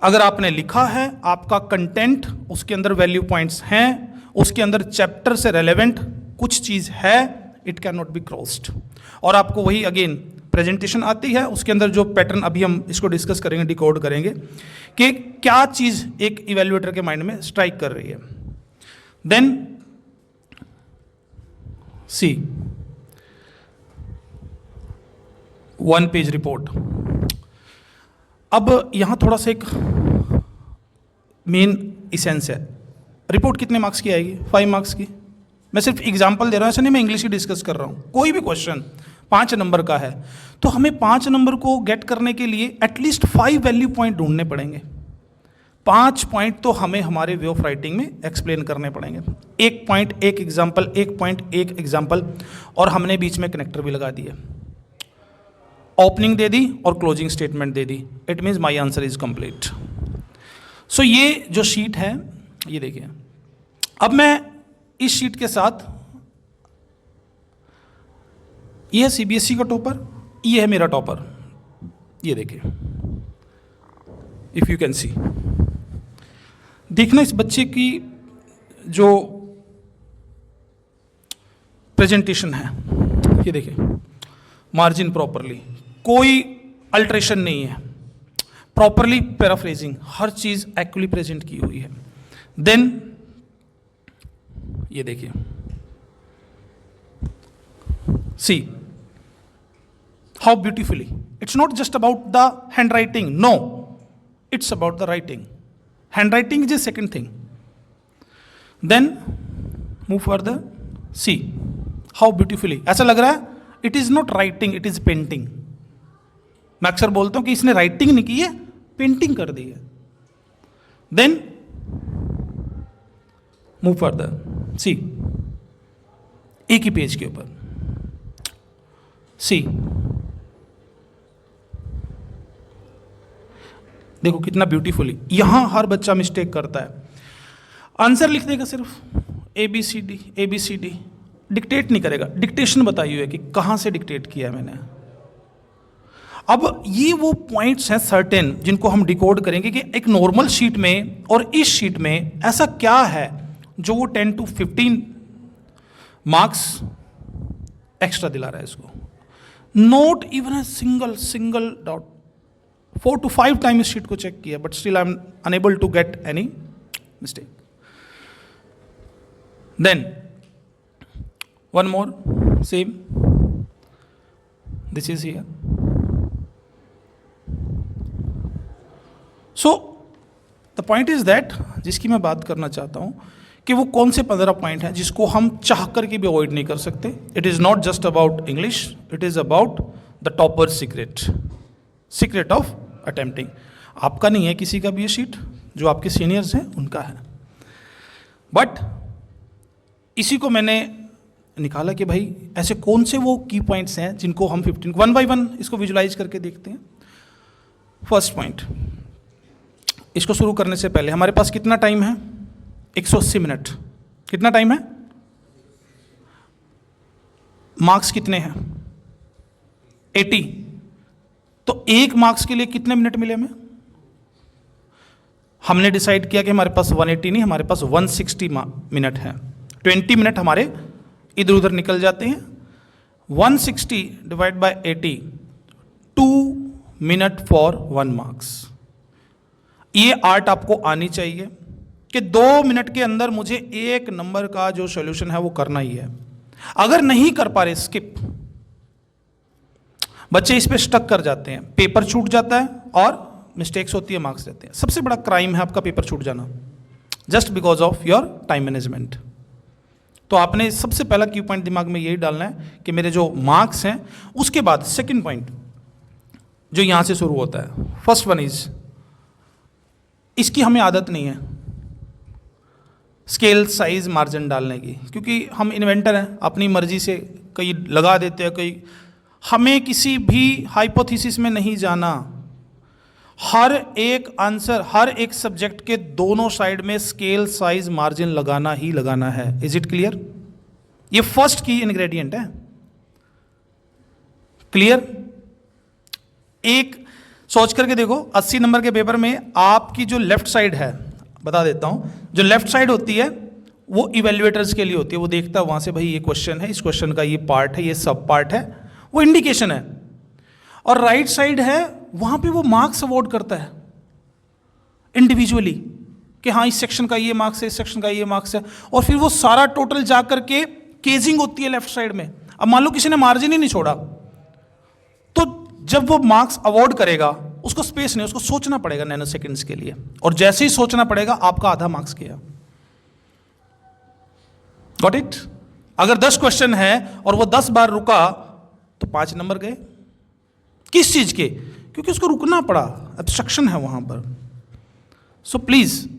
Speaker 2: अगर आपने लिखा है, आपका कंटेंट, उसके अंदर वैल्यू पॉइंट्स हैं, उसके अंदर चैप्टर से रेलेवेंट कुछ चीज है, it can not be crossed. और आपको वही अगेन प्रेजेंटेशन आती है, उसके अंदर जो पैटर्न अभी हम इसको डिस्कस करेंगे, डिकोड करेंगे कि क्या चीज एक इवैल्यूएटर के माइंड में स्ट्राइक कर रही है. देन सी 1 पेज रिपोर्ट. अब यहां थोड़ा सा एक मेन इसेंस है. रिपोर्ट कितने मार्क्स की आएगी? 5 मार्क्स की. मैं सिर्फ एग्जांपल दे रहा हूं, ऐसा नहीं मैं इंग्लिश ही डिस्कस कर रहा हूं. कोई भी क्वेश्चन 5 नंबर का है तो हमें 5 नंबर को गेट करने के लिए एटलीस्ट 5 वैल्यू पॉइंट ढूंढने पड़ेंगे. 5 पॉइंट तो हमें हमारे वे ऑफ राइटिंग में एक्सप्लेन करने पड़ेंगे. 1 पॉइंट 1 एग्जाम्पल, 1 पॉइंट 1 एग्जाम्पल, और हमने बीच में कनेक्टर भी लगा दिए. ओपनिंग दे दी और क्लोजिंग स्टेटमेंट दे दी. It means my answer is complete. So ये जो शीट है ये देखिए. अब मैं इस शीट के साथ, ये है CBSE का टॉपर, ये है मेरा टॉपर. ये देखिए, इफ यू कैन सी, देखना इस बच्चे की जो प्रेजेंटेशन है, ये देखिए, मार्जिन प्रॉपरली, कोई अल्ट्रेशन नहीं है, प्रॉपरली पैराफ्रेजिंग, हर चीज एक्चुअली प्रेजेंट की हुई है. देन ये देखिए, see how beautifully, it's not just about the handwriting, no, it's about the writing. Handwriting is a second thing. Then move further, see how beautifully, ऐसा लग रहा है it is not writing, it is painting. मैं अक्सर बोलता हूं कि इसने राइटिंग नहीं की है, पेंटिंग कर दी है. देन मूव फर्दर, सी एक ही पेज के ऊपर, सी देखो कितना ब्यूटीफुली. यहां हर बच्चा मिस्टेक करता है. आंसर लिख देगा सिर्फ ABCD, डिक्टेट नहीं करेगा. डिक्टेशन बताई हुई है कि कहां से डिक्टेट किया है मैंने. अब ये वो पॉइंट्स हैं सर्टेन जिनको हम डिकोड करेंगे कि एक नॉर्मल शीट में और इस शीट में ऐसा क्या है जो वो 10 to 15 मार्क्स एक्स्ट्रा दिला रहा है इसको. Not even a single dot. 4 to 5 time इस शीट को चेक किया, but still I am unable to get any mistake. Then one more, same, this is here. So the point is that, जिसकी मैं बात करना चाहता हूं कि वो कौन से 15 पॉइंट हैं जिसको हम चाह करके भी अवॉइड नहीं कर सकते. It is not just about English, it is about the topper secret of attempting. आपका नहीं है किसी का भी ये शीट, जो आपके सीनियर्स हैं उनका है. बट इसी को मैंने निकाला कि भाई ऐसे कौन से वो की पॉइंट्स हैं जिनको हम 15 वन बाय वन इसको विजुलाइज करके देखते हैं। फर्स्ट पॉइंट, इसको शुरू करने से पहले हमारे पास कितना टाइम है? 180 मिनट। कितना टाइम है? मार्क्स कितने हैं? 80। तो एक मार्क्स के लिए कितने मिनट मिले हमें? हमने डिसाइड किया कि हमारे पास 180 नहीं, हमारे पास 160 मिनट है। 20 मिनट हमारे इधर उधर निकल जाते हैं। 160 divide by 80, 2 minute for 1 marks. ये आर्ट आपको आनी चाहिए कि 2 मिनट के अंदर मुझे एक नंबर का जो सॉल्यूशन है वो करना ही है। अगर नहीं कर पा रहे, स्किप। बच्चे इस पे स्टक कर जाते हैं, पेपर छूट जाता है और मिस्टेक्स होती है, मार्क्स रहते हैं। सबसे बड़ा क्राइम है आपका पेपर छूट जाना, just because of your time management. तो आपने सबसे पहला की पॉइंट दिमाग में यही डालना है कि मेरे जो मार्क्स हैं, उसके बाद सेकंड पॉइंट जो यहां से शुरू होता है, फर्स्ट वन इज, इसकी हमें आदत नहीं है स्केल साइज मार्जिन डालने की, क्योंकि हम इन्वेंटर हैं, अपनी मर्जी से कई लगा देते हैं, कई। हमें किसी भी हाइपोथेसिस में नहीं जाना। हर एक आंसर, हर एक सब्जेक्ट के दोनों साइड में स्केल साइज मार्जिन लगाना ही लगाना है। Is it clear? ये फर्स्ट की इंग्रेडिएंट है। क्लियर? एक सोच करके देखो, 80 नंबर के पेपर में आपकी जो लेफ्ट साइड है, बता देता हूं, जो लेफ्ट साइड होती है वो इवेल्युएटर्स के लिए होती है। वो देखता है वहां से, भाई ये क्वेश्चन है, इस क्वेश्चन का ये पार्ट है, ये सब पार्ट है, वो इंडिकेशन है। और राइट साइड है, वहां पे वो मार्क्स अवॉर्ड करता है इंडिविजुअली कि हाँ इस सेक्शन का ये मार्क्स है, इस सेक्शन का ये मार्क्स है, और फिर वो सारा टोटल जा करके केजिंग होती है लेफ्ट साइड में। अब मान लो किसी ने मार्जिन ही नहीं छोड़ा, तो जब वो मार्क्स अवॉर्ड करेगा, उसको स्पेस नहीं, उसको सोचना पड़ेगा नैनो सेकेंड्स के लिए, और जैसे ही सोचना पड़ेगा आपका आधा मार्क्स गया। Got it? अगर 10 क्वेश्चन है और वो 10 बार रुका तो 5 नंबर गए। किस चीज के? क्योंकि उसको रुकना पड़ा, एब्स्ट्रक्शन है वहां पर। So please,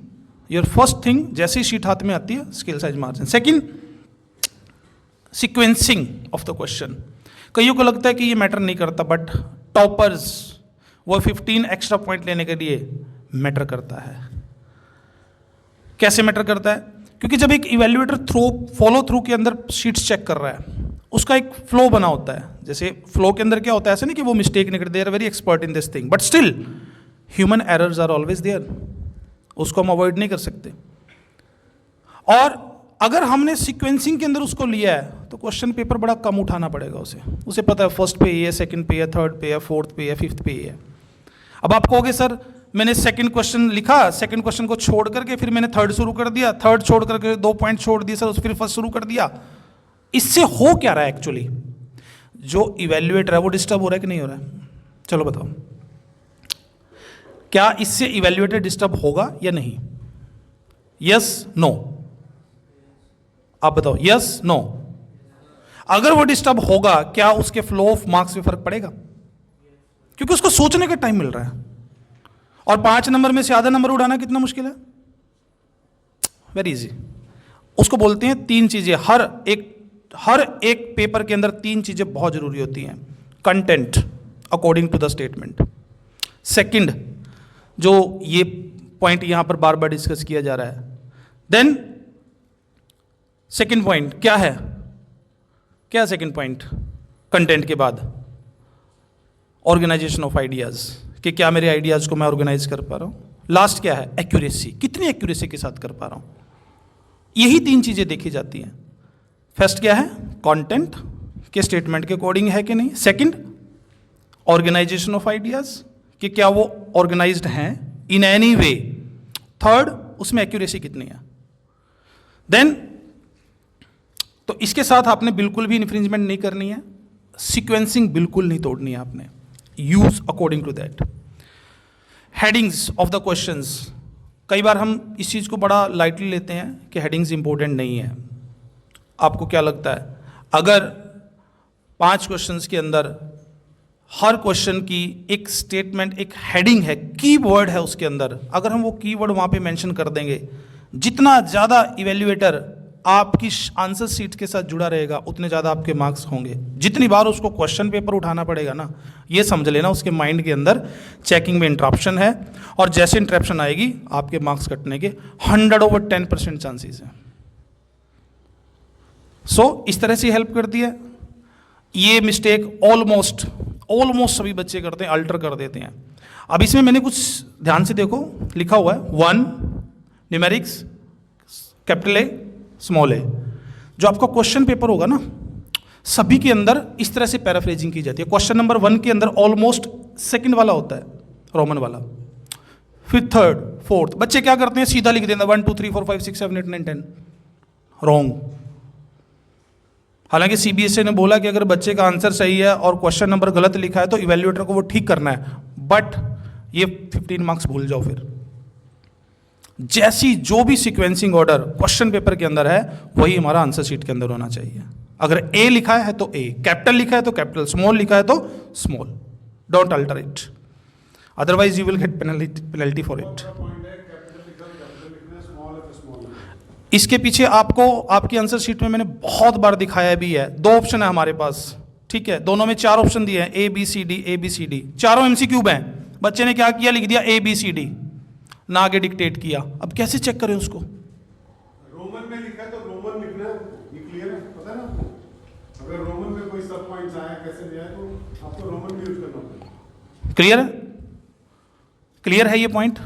Speaker 2: your first thing, जैसे ही शीट हाथ में आती है, scale size margin. Second, sequencing of the question. कईयों को लगता है कि ये मैटर नहीं करता, बट टॉपर्स वो 15 एक्स्ट्रा पॉइंट लेने के लिए मैटर करता है। कैसे मैटर करता है? क्योंकि जब एक इवेल्युएटर फॉलो थ्रू के अंदर शीट्स चेक कर रहा है, उसका एक फ्लो बना होता है। जैसे फ्लो के अंदर क्या होता है, ऐसे नहीं कि वो मिस्टेक नहीं करते, they are very expert in this thing, but still human errors are always there, उसको हम अवॉइड नहीं कर सकते। और अगर हमने सीक्वेंसिंग के अंदर उसको लिया है तो क्वेश्चन पेपर बड़ा कम उठाना पड़ेगा उसे पता है फर्स्ट पे ये है, सेकंड पे है, थर्ड पे है, फोर्थ पे है, फिफ्थ पे है। अब आप कहोगे सर मैंने सेकंड क्वेश्चन लिखा, सेकंड क्वेश्चन को छोड़ करके फिर मैंने थर्ड शुरू कर दिया, थर्ड छोड़ करके 2 पॉइंट छोड़ दिए सर, फिर फर्स्ट शुरू कर दिया। इससे हो क्या रहा है एक्चुअली? जो इवेल्युएटर है वो डिस्टर्ब हो रहा है कि नहीं हो रहा है? चलो बताओ, क्या इससे इवेल्युएटर डिस्टर्ब होगा या नहीं? Yes, no? आप बताओ, यस, नो? अगर वो डिस्टर्ब होगा, क्या उसके फ्लो ऑफ मार्क्स में फर्क पड़ेगा? क्योंकि उसको सोचने का टाइम मिल रहा है। और 5 नंबर में से आधा नंबर उड़ाना कितना मुश्किल है? Very easy. उसको बोलते हैं 3 चीजें। हर एक पेपर के अंदर 3 चीजें बहुत जरूरी होती हैं। Content according to the statement. Second, जो ये पॉइंट यहां पर बार बार डिस्कस किया जा रहा है, देन सेकंड पॉइंट क्या है? क्या सेकंड पॉइंट कंटेंट के बाद? ऑर्गेनाइजेशन ऑफ आइडियाज, कि क्या मेरे आइडियाज को मैं ऑर्गेनाइज कर पा रहा हूं। लास्ट क्या है? एक्यूरेसी, कितनी एक्यूरेसी के साथ कर पा रहा हूं। यही 3 चीजें देखी जाती हैं। फर्स्ट क्या है? कंटेंट के स्टेटमेंट के अकॉर्डिंग है कि नहीं। सेकंड, ऑर्गेनाइजेशन ऑफ आइडियाज, कि क्या वो ऑर्गेनाइज्ड हैं इन एनी वे। थर्ड, उसमें एक्यूरेसी कितनी है। देन, तो इसके साथ आपने बिल्कुल भी इन्फ्रिंजमेंट नहीं करनी है, सीक्वेंसिंग बिल्कुल नहीं तोड़नी है आपने। Use according to that. Headings of the questions, कई बार हम इस चीज को बड़ा लाइटली लेते हैं कि हेडिंग्स इंपॉर्टेंट नहीं है। आपको क्या लगता है, अगर 5 क्वेश्चंस के अंदर हर क्वेश्चन की एक स्टेटमेंट, एक हेडिंग है, कीवर्ड है उसके अंदर, अगर हम वो कीवर्ड वहां पे मेंशन कर देंगे, जितना ज़्यादा इवेल्युएटर आपकी आंसर शीट के साथ जुड़ा रहेगा उतने ज़्यादा आपके मार्क्स होंगे। जितनी बार उसको क्वेश्चन पेपर उठाना पड़ेगा ना, ये समझ लेना उसके माइंड के अंदर चेकिंग में इंटरप्शन है, और जैसे इंटरप्शन आएगी आपके मार्क्स कटने के 100/10% चांसेस हैं। सो इस तरह से हेल्प करती है। ये मिस्टेक ऑलमोस्ट सभी बच्चे करते हैं, अल्टर कर देते हैं। अब इसमें मैंने कुछ ध्यान से देखो, लिखा हुआ है 1 न्यूमेरिक्स कैपिटल ए स्मॉल ए। जो आपका क्वेश्चन पेपर होगा ना, सभी के अंदर इस तरह से पैराफ्रेजिंग की जाती है। क्वेश्चन नंबर 1 के अंदर ऑलमोस्ट सेकंड वाला होता है, रोमन वाला, फिर थर्ड, फोर्थ। बच्चे क्या करते हैं, सीधा लिख देते हैं 1 2 3 4 5 6 7 8 9 10। रॉन्ग। हालांकि सीबीएसई ने बोला कि अगर बच्चे का आंसर सही है और क्वेश्चन नंबर गलत लिखा है तो इवैल्यूएटर को वो ठीक करना है, बट ये 15 मार्क्स भूल जाओ। फिर जैसी जो भी सीक्वेंसिंग ऑर्डर क्वेश्चन पेपर के अंदर है वही हमारा आंसर शीट के अंदर होना चाहिए। अगर ए लिखा है तो ए, कैपिटल लिखा है तो कैपिटल, स्मॉल लिखा है तो small. Don't alter it, otherwise you will get penalty for it. इसके पीछे आपको आपकी आंसर शीट में मैंने बहुत बार दिखाया भी है। 2 ऑप्शन है हमारे पास, ठीक है, दोनों में 4 ऑप्शन दिए हैं, A B C D, A B C D. चारों एमसीक्यूब हैं। बच्चे ने क्या किया, लिख दिया ए बी सी डी, ना आगे डिक्टेट किया। अब कैसे चेक करें उसको?
Speaker 1: रोमन में लिखा है तो रोमन लिखना है, ये क्लियर है, पता है ना आपको? अगर रोमन में कोई सब पॉइंट्स आए कैसे भी आए तो आपको रोमन भी यूज करना पड़ेगा।
Speaker 2: क्लियर है? क्लियर है ये पॉइंट?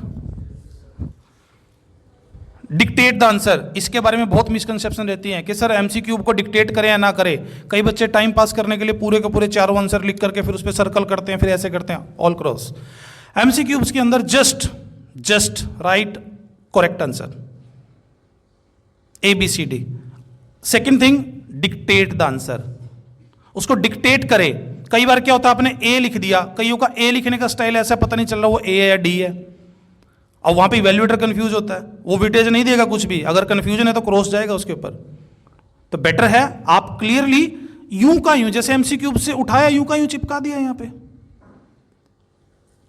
Speaker 2: डिक्टेट द आंसर, इसके बारे में बहुत मिसकंसेप्शन रहती है कि सर एमसीक्यूब को डिक्टेट करें या ना करें। कई बच्चे टाइम पास करने के लिए पूरे के पूरे 4 आंसर लिख करके फिर उस पर सर्कल करते हैं, फिर ऐसे करते हैं ऑल क्रॉस। एमसीक्यूब्स के अंदर just write correct answer, A B C D. Second thing, dictate the answer, उसको डिक्टेट करे। कई बार क्या होता है, आपने ए लिख दिया, कईयों का ए लिखने का स्टाइल ऐसा पता नहीं चल रहा वो ए है या डी है, और वहां पे इवैल्यूएटर कंफ्यूज होता है, वो वेटेज नहीं देगा कुछ भी। अगर कंफ्यूजन है तो क्रॉस जाएगा उसके ऊपर। तो बेटर है आप क्लियरली यूं का यूं, जैसे एमसीक्यूब से उठाया यूं का यूं चिपका दिया, यहां पे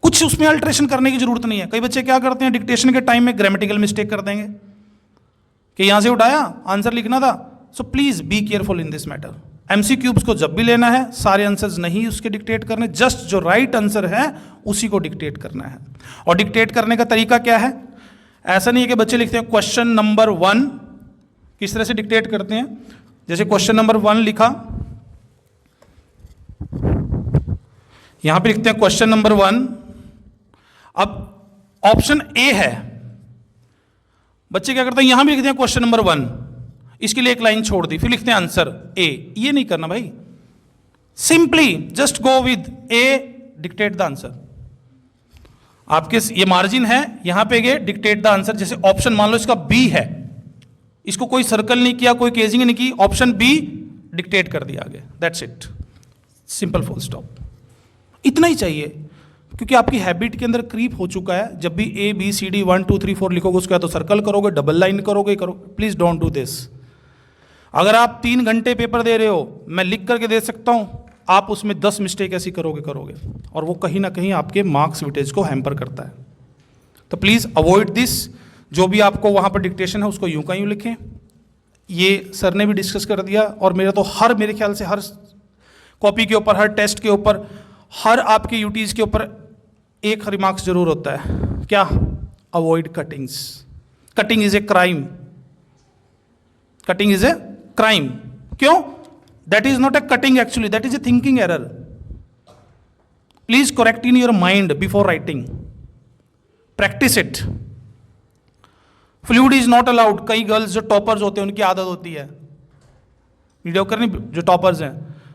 Speaker 2: कुछ उसमें अल्टरेशन करने की जरूरत नहीं है। कई बच्चे क्या करते हैं, डिक्टेशन के टाइम में ग्रामेटिकल मिस्टेक कर देंगे कि यहां से उठाया आंसर लिखना था। So please be careful in this matter. एमसीक्यूब्स को जब भी लेना है सारे आंसर्स नहीं उसके डिक्टेट करने, जस्ट जो राइट आंसर है उसी को डिक्टेट करना है। और डिक्टेट करने का तरीका क्या है? ऐसा नहीं है कि बच्चे लिखते हैं क्वेश्चन नंबर 1, किस तरह से डिक्टेट करते हैं, जैसे क्वेश्चन नंबर 1 लिखा, यहां पे लिखते हैं क्वेश्चन नंबर 1। अब ऑप्शन ए है, बच्चे क्या करते हैं, यहां भी लिखते हैं क्वेश्चन नंबर 1, इसके लिए एक लाइन छोड़ दी, फिर लिखते हैं आंसर ए। ये नहीं करना भाई, simply just go with A, dictate the answer. आपके ये मार्जिन है, यहां पे गए डिक्टेट द आंसर। जैसे ऑप्शन मान लो इसका बी है, इसको कोई सर्कल नहीं किया, कोई केजिंग नहीं की, ऑप्शन बी डिक्टेट कर दिया आगे, that's it, simple full stop. इतना ही चाहिए, क्योंकि आपकी हैबिट के अंदर क्रीप हो चुका है। जब भी ए बी सी डी 1 2 3 4 लिखोगे उसके बाद तो सर्कल करोगे, डबल लाइन करोगे, प्लीज डोंट डू दिस। अगर आप 3 घंटे पेपर दे रहे हो, मैं लिख करके दे सकता हूं, आप उसमें 10 मिस्टेक ऐसी करोगे और वो कहीं ना कहीं आपके मार्क्स वेटेज को हैम्पर करता है। तो प्लीज अवॉइड दिस। जो भी आपको वहां पर डिक्टेशन है उसको यूं का यूं लिखें। ये सर ने भी डिस्कस कर दिया, और मेरे ख्याल से हर कॉपी के ऊपर, हर टेस्ट के ऊपर, हर आपके यूटीज के ऊपर एक रिमार्क्स जरूर होता है, क्या? Avoid cuttings. Cutting is a crime, cutting is a crime. क्यों? That is not a cutting actually, that is a thinking error. Please correct in your mind before writing, practice it. Fluid is not allowed. कई girls जो toppers होते हैं उनकी आदत होती है, video करनी, जो टॉपर्स हैं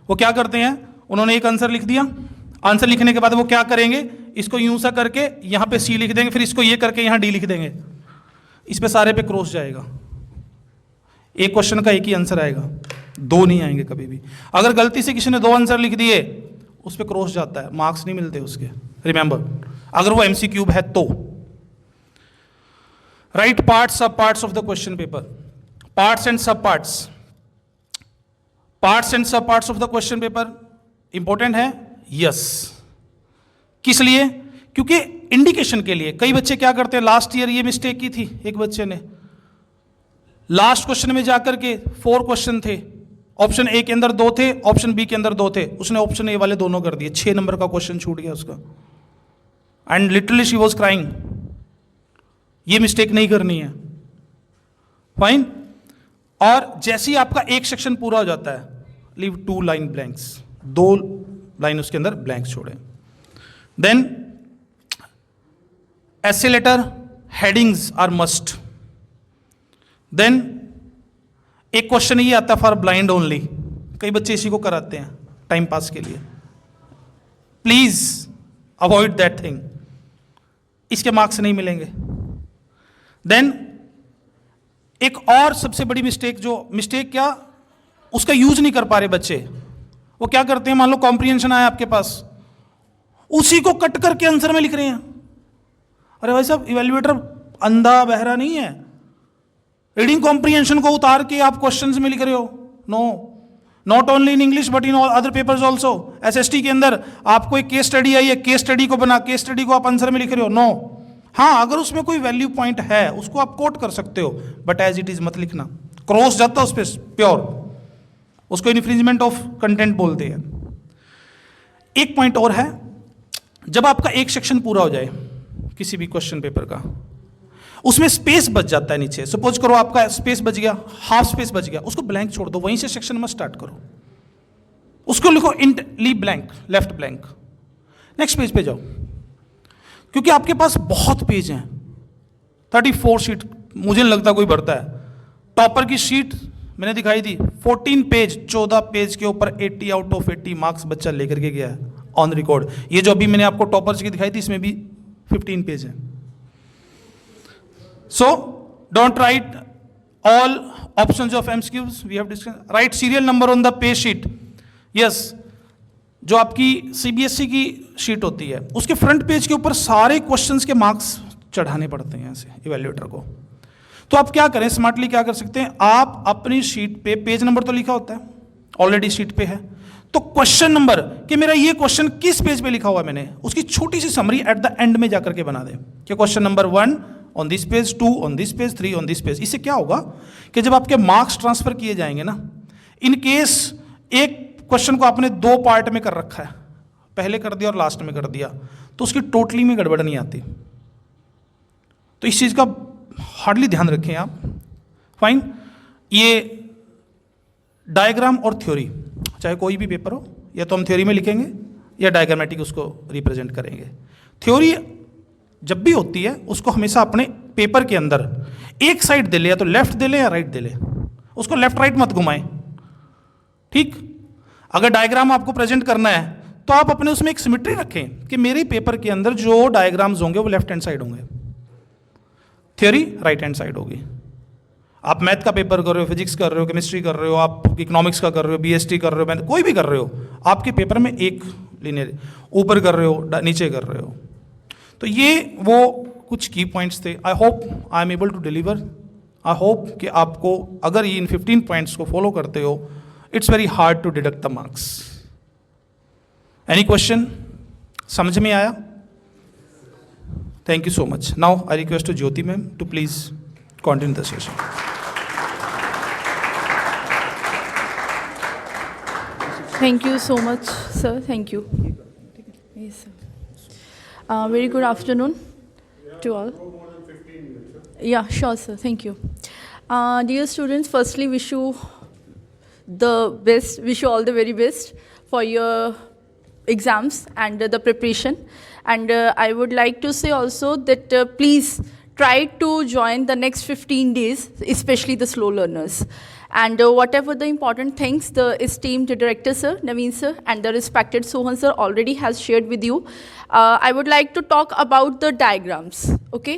Speaker 2: वो क्या करते हैं, उन्होंने एक आंसर लिख दिया, आंसर लिखने के बाद वो क्या करेंगे, इसको यूं सा करके यहां पे सी लिख देंगे, फिर इसको ये करके यहां डी लिख देंगे, इस पे सारे पे क्रॉस जाएगा। एक क्वेश्चन का एक ही आंसर आएगा, 2 नहीं आएंगे कभी भी। अगर गलती से किसी ने 2 आंसर लिख दिए उस पे क्रॉस जाता है, मार्क्स नहीं मिलते उसके। रिमेंबर, अगर वो एमसीक्यूब है तो। राइट पार्ट्स, सब parts of the question paper, parts and सब पार्ट्स। पार्ट्स एंड सब parts of the question paper important है, यस। किस लिए? क्योंकि इंडिकेशन के लिए। कई बच्चे क्या करते हैं, लास्ट ईयर ये मिस्टेक की थी एक बच्चे ने, लास्ट क्वेश्चन में जाकर के 4 क्वेश्चन थे, ऑप्शन ए के अंदर 2 थे, ऑप्शन बी के अंदर 2 थे, उसने ऑप्शन ए वाले दोनों कर दिए, 6 नंबर का क्वेश्चन छूट गया उसका। And literally she was crying. ये मिस्टेक नहीं करनी है, फाइन। और जैसे ही आपका एक सेक्शन पूरा हो जाता है, लीव 2 लाइन ब्लैंक्स, 2 लाइन उसके अंदर ब्लैंक्स छोड़े। Then essay letter headings are must. Then एक क्वेश्चन ये आता है फॉर ब्लाइंड ओनली, कई बच्चे इसी को कराते हैं टाइम पास के लिए। प्लीज अवॉइड दैट थिंग, इसके मार्क्स नहीं मिलेंगे। देन एक और सबसे बड़ी मिस्टेक, जो मिस्टेक क्या, उसका यूज नहीं कर पा रहे बच्चे। वो क्या करते हैं, मान लो कॉम्प्रिहेंशन आया आपके पास, उसी को कट करके आंसर में लिख रहे हैं। अरे भाई साहब, इवेल्युएटर अंधा बहरा नहीं है, रीडिंग कॉम्प्रिहेंशन को उतार के आप क्वेश्चंस में लिख रहे हो। No, not only in English but in other papers also. SST के अंदर आपको एक केस स्टडी आई है, केस स्टडी को आप आंसर में लिख रहे हो। नो, हाँ अगर उसमें कोई वैल्यू पॉइंट है उसको आप कोट कर सकते हो, बट एज इट इज मत लिखना। क्रॉस जाता है उस पर प्योर, उसको इन्फ्रिंजमेंट ऑफ कंटेंट बोलते हैं। एक पॉइंट और है, जब आपका एक सेक्शन पूरा हो जाए किसी भी क्वेश्चन पेपर का, उसमें स्पेस बच जाता है नीचे। सपोज करो आपका स्पेस बच गया, हाफ स्पेस बच गया, उसको ब्लैंक छोड़ दो, वहीं से सेक्शन में स्टार्ट करो। उसको लिखो int leave blank, left blank, next page पे जाओ। क्योंकि आपके पास बहुत पेज हैं, 34 शीट मुझे नहीं लगता कोई भरता है। टॉपर की शीट मैंने दिखाई थी, 14 पेज, 14 पेज के ऊपर 80 आउट ऑफ 80 मार्क्स बच्चा लेकर के गया है ऑन रिकॉर्ड। ये जो अभी मैंने आपको टॉपर्स की दिखाई थी, इसमें भी 15 पेज है। So don't write all options of MCQs we have discussed. Write serial number on the page sheet. Yes, जो आपकी CBSE की शीट होती है उसके फ्रंट पेज के ऊपर सारे क्वेश्चंस के मार्क्स चढ़ाने पड़ते हैं ऐसे इवैल्यूएटर को। तो आप क्या करें, स्मार्टली क्या कर सकते हैं, आप अपनी शीट पे पेज नंबर तो लिखा होता है, ऑलरेडी शीट पे है, तो क्वेश्चन नंबर कि मेरा ये क्वेश्चन किस पेज पे लिखा हुआ है, मैंने उसकी छोटी सी समरी एट द एंड में जाकर के बना दे कि question number 1 on this page, 2 on this page, 3 on this page. इससे क्या होगा कि जब आपके मार्क्स ट्रांसफर किए जाएंगे ना, इन केस एक क्वेश्चन को आपने 2 पार्ट में कर रखा है, पहले कर दिया और लास्ट में कर दिया, तो उसकी टोटली में गड़बड़ नहीं आती। तो इस चीज़ का हार्डली ध्यान रखें आप। फाइन, ये डायग्राम और थ्योरी, चाहे कोई भी पेपर हो, या तो हम थ्योरी में लिखेंगे या डायग्रामेटिक उसको रिप्रेजेंट करेंगे। थ्योरी जब भी होती है उसको हमेशा अपने पेपर के अंदर एक साइड दे ले, या तो लेफ्ट दे ले या राइट दे ले, उसको लेफ्ट राइट मत घुमाएं, ठीक। अगर डायग्राम आपको प्रेजेंट करना है तो आप अपने उसमें एक सिमेट्री रखें कि मेरे पेपर के अंदर जो डायग्राम्स होंगे वो लेफ्ट हैंड साइड होंगे, थ्योरी राइट हैंड साइड होगी। आप मैथ का पेपर कर रहे हो, फिजिक्स कर रहे हो, केमिस्ट्री कर रहे हो, आप इकोनॉमिक्स का कर रहे हो, बीएसटी कर रहे हो, कोई भी कर रहे हो, आपके पेपर में एक लिनियर ऊपर कर रहे हो, नीचे कर रहे हो। तो ये वो कुछ की पॉइंट्स थे। I hope I am able to deliver. I hope कि आपको अगर ये इन 15 पॉइंट्स को फॉलो करते हो, it's very hard to deduct the marks. Any question, समझ में आया? Thank you so much. Now I request to Jyoti ma'am to please continue the session.
Speaker 3: Thank you so much, sir. Thank you. Yes, sir. Very good afternoon to all. Yeah, sure, sir. Thank you. Dear students, firstly, wish you the best. Wish you all the very best for your exams and the preparation. And I would like to say also that please try to join the next 15 days, especially the slow learners. And whatever the important things the esteemed director sir, Naveen sir, and the respected Sohan sir already has shared with you, I would like to talk about the diagrams, okay?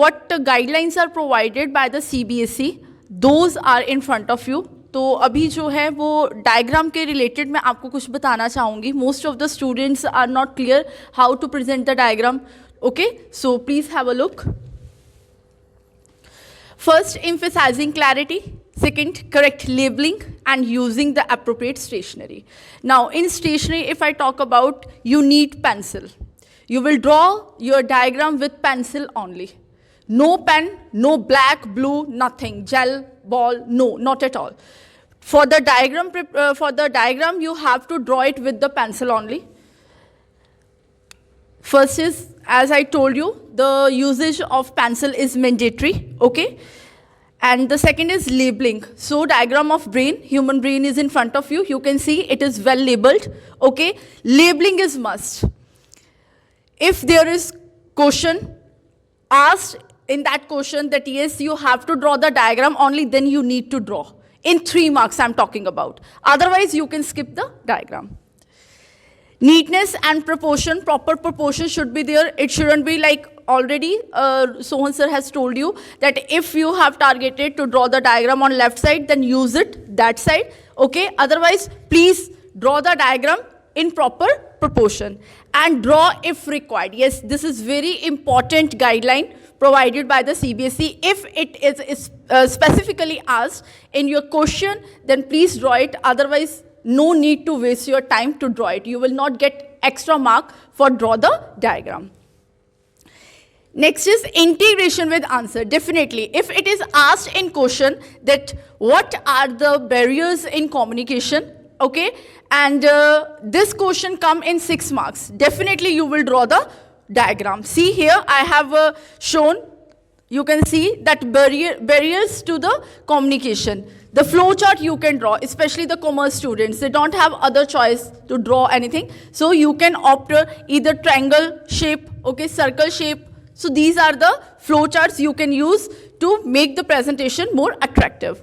Speaker 3: What guidelines are provided by the CBSE, those are in front of you. तो अभी जो है वो diagram के related मैं आपको कुछ बताना चाहूँगी. Most of the students are not clear how to present the diagram, okay? So please have a look. First, emphasizing clarity. Second, correct labeling and using the appropriate stationery. Now, in stationery, if I talk about, you need pencil. You will draw your diagram with pencil only. No pen, no black, blue, nothing. Gel, ball, no, not at all. For the diagram, you have to draw it with the pencil only. First is, as I told you, the usage of pencil is mandatory, okay? And the second is labeling. So diagram of brain, human brain is in front of you. You can see it is well labeled, okay? Labeling is must. If there is question asked in that question that yes, you have to draw the diagram, only then you need to draw. In 3 marks I'm talking about. Otherwise, you can skip the diagram. Neatness and proportion, proper proportion should be there. It shouldn't be like already Sohan sir has told you that if you have targeted to draw the diagram on left side, then use it that side, okay? Otherwise, please draw the diagram in proper proportion and draw if required. Yes, this is very important guideline provided by the CBSE. If it is specifically asked in your question, then please draw it. Otherwise, no need to waste your time to draw it. You will not get extra mark for draw the diagram. Next is integration with answer. Definitely, if it is asked in question that what are the barriers in communication, okay, and this question come in 6 marks, definitely you will draw the diagram. See here, I have shown, you can see that barriers to the communication. The flow chart you can draw, especially the commerce students, they don't have other choice to draw anything. So you can opt either triangle shape, okay, circle shape. So these are the flow charts you can use to make the presentation more attractive.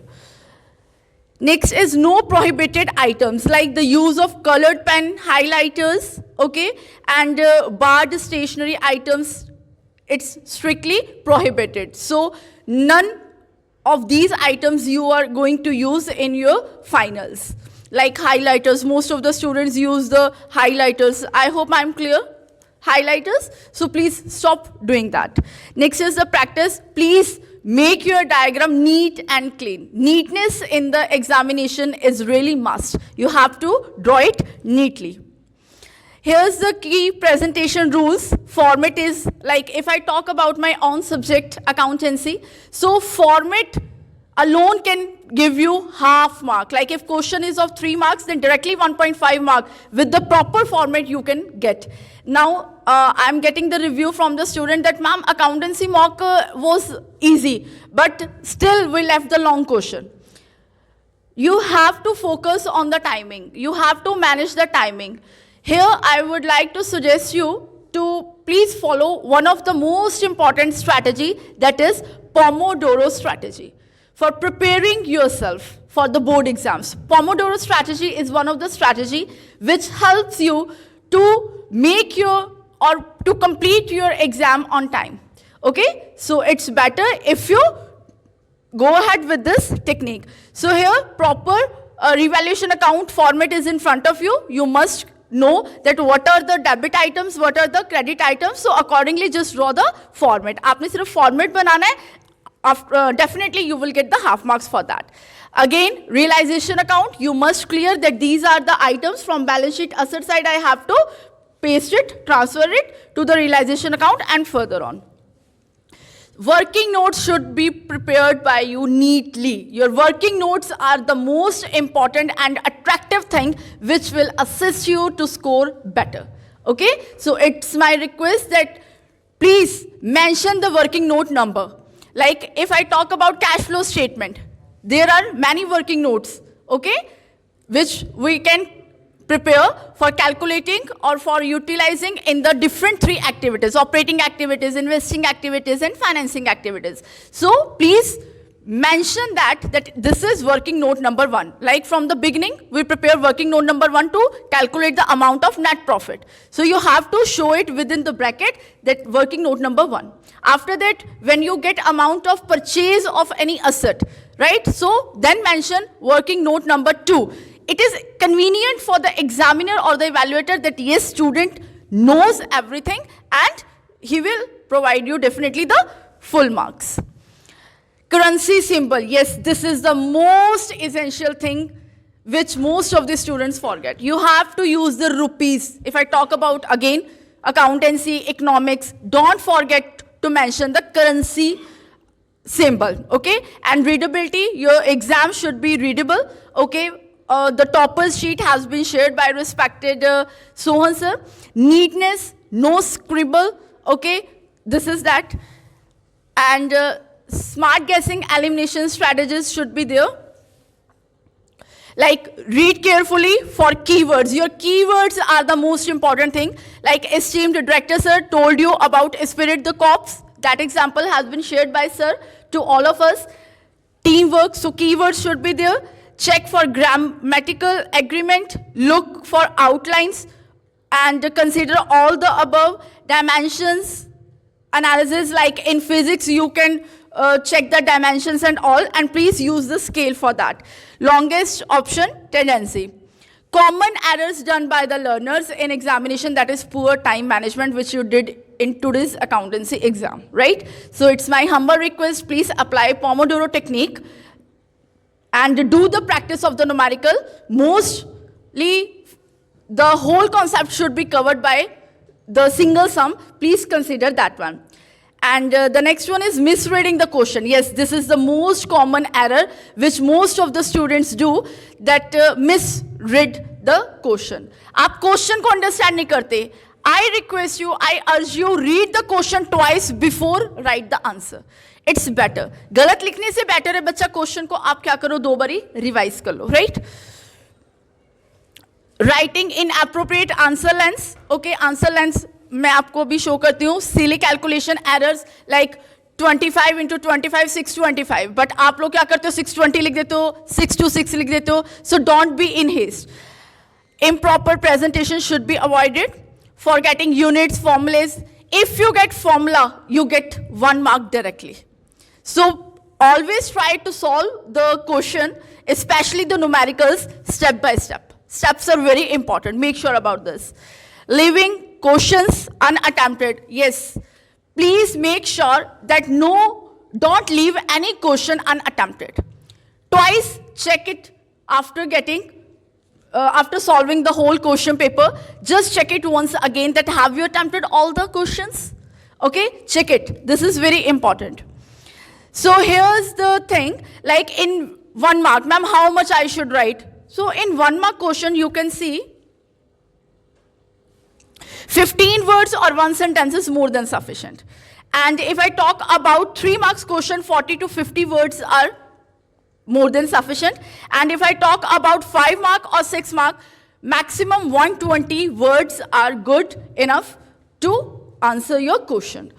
Speaker 3: Next is no prohibited items like the use of colored pen, highlighters, okay, and barred stationery items. It's strictly prohibited. So none of these items you are going to use in your finals. Like highlighters, most of the students use the highlighters. I hope I'm clear. Highlighters, so please stop doing that. Next is the practice. Please make your diagram neat and clean. Neatness in the examination is really must. You have to draw it neatly. Here's the key presentation rules. Format is, like if I talk about my own subject, accountancy, so format alone can give you half mark. Like if question is of 3 marks, then directly 1.5 mark. With the proper format you can get. Now, I'm getting the review from the student that, ma'am, accountancy mock was easy, but still we left the long question. You have to focus on the timing. You have to manage the timing. Here, I would like to suggest you to please follow one of the most important strategy, that is Pomodoro strategy. For preparing yourself for the board exams, Pomodoro strategy is one of the strategy which helps you to make your or to complete your exam on time. Okay, so it's better if you go ahead with this technique. So here, proper revaluation account format is in front of you. You must know that what are the debit items, what are the credit items. So accordingly, just draw the format. आपने सिर्फ format बनाना है. Definitely you will get the half marks for that. Again, realization account, you must clear that these are the items from balance sheet asset side. I have to paste it, transfer it to the realization account and further on. Working notes should be prepared by you neatly. Your working notes are the most important and attractive thing which will assist you to score better. Okay? So it's my request that please mention the working note number. Like if I talk about cash flow statement, there are many working notes, okay, which we can prepare for calculating or for utilizing in the different 3 activities: operating activities, investing activities, and financing activities. So please mention that this is working note number 1. Like from the beginning, we prepare working note number 1 to calculate the amount of net profit. So you have to show it within the bracket that working note number 1. After that, when you get amount of purchase of any asset, right? So then mention working note number 2. It is convenient for the examiner or the evaluator that yes, student knows everything and he will provide you definitely the full marks. Currency symbol, yes, this is the most essential thing which most of the students forget. You have to use the rupees. If I talk about again accountancy, economics, don't forget to mention the currency symbol, okay? And readability, your exam should be readable, okay? The topper's sheet has been shared by respected Sohan sir. Neatness, no scribble, okay? This is that. And smart guessing elimination strategies should be there. Like, read carefully for keywords. Your keywords are the most important thing. Like esteemed director sir told you about Spirit the Corps. That example has been shared by sir to all of us. Teamwork, so keywords should be there. Check for grammatical agreement, look for outlines, and consider all the above. Dimensions analysis, like in physics, you can check the dimensions and all, and please use the scale for that. Longest option, tendency. Common errors done by the learners in examination, that is poor time management, which you did in today's accountancy exam, right? So it's my humble request, please apply Pomodoro technique and do the practice of the numerical. Mostly, the whole concept should be covered by the single sum. Please consider that one. And the next one is misreading the question. Yes, this is the most common error which most of the students do, that misread the question. आप question को understand नहीं करते. I request you, I urge you, read the question twice before write the answer. It's better. गलत लिखने से better है बच्चा, question को आप क्या करो, 2 बारी revise कर लो, right? Writing inappropriate answer lengths. Okay, answer lengths मैं आपको भी शो करती हूँ. Silly calculation errors like 25 into 25, 625. But आप लोग क्या करते हो, 620 लिख देते हो, 626 लिख देते हो. So don't be in haste. Improper presentation should be avoided. Forgetting units, formulas. If you get formula, you get 1 mark directly. So always try to solve the question, especially the numericals, step by step. Steps are very important. Make sure about this. Leaving questions unattempted. Yes. Please make sure that don't leave any question unattempted. Twice check it after after solving the whole question paper. Just check it once again that have you attempted all the questions? Okay, check it. This is very important. So here's the thing, like in 1 mark, ma'am, how much I should write? So in 1 mark question, you can see 15 words or 1 sentence is more than sufficient. And if I talk about 3 marks question, 40 to 50 words are more than sufficient. And if I talk about 5 mark or 6 mark, maximum 120 words are good enough to answer your question.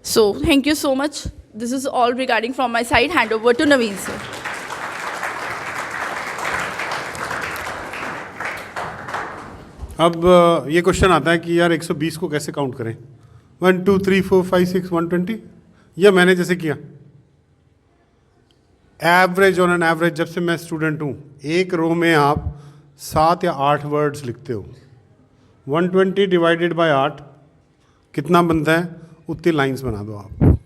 Speaker 3: So thank you so much. This is all regarding from my side. Hand over to Naveen sir.
Speaker 1: अब ये question आता है कि यार 120 को कैसे count करें, 1 2 3 4 5 6 120, या मैंने जैसे किया एवरेज ऑन एन एवरेज. जब से मैं स्टूडेंट हूँ, एक रो में आप 7 या 8 वर्ड्स लिखते हो. 120 डिवाइडेड बाय 8 कितना बनता है, उतनी लाइंस बना दो आप.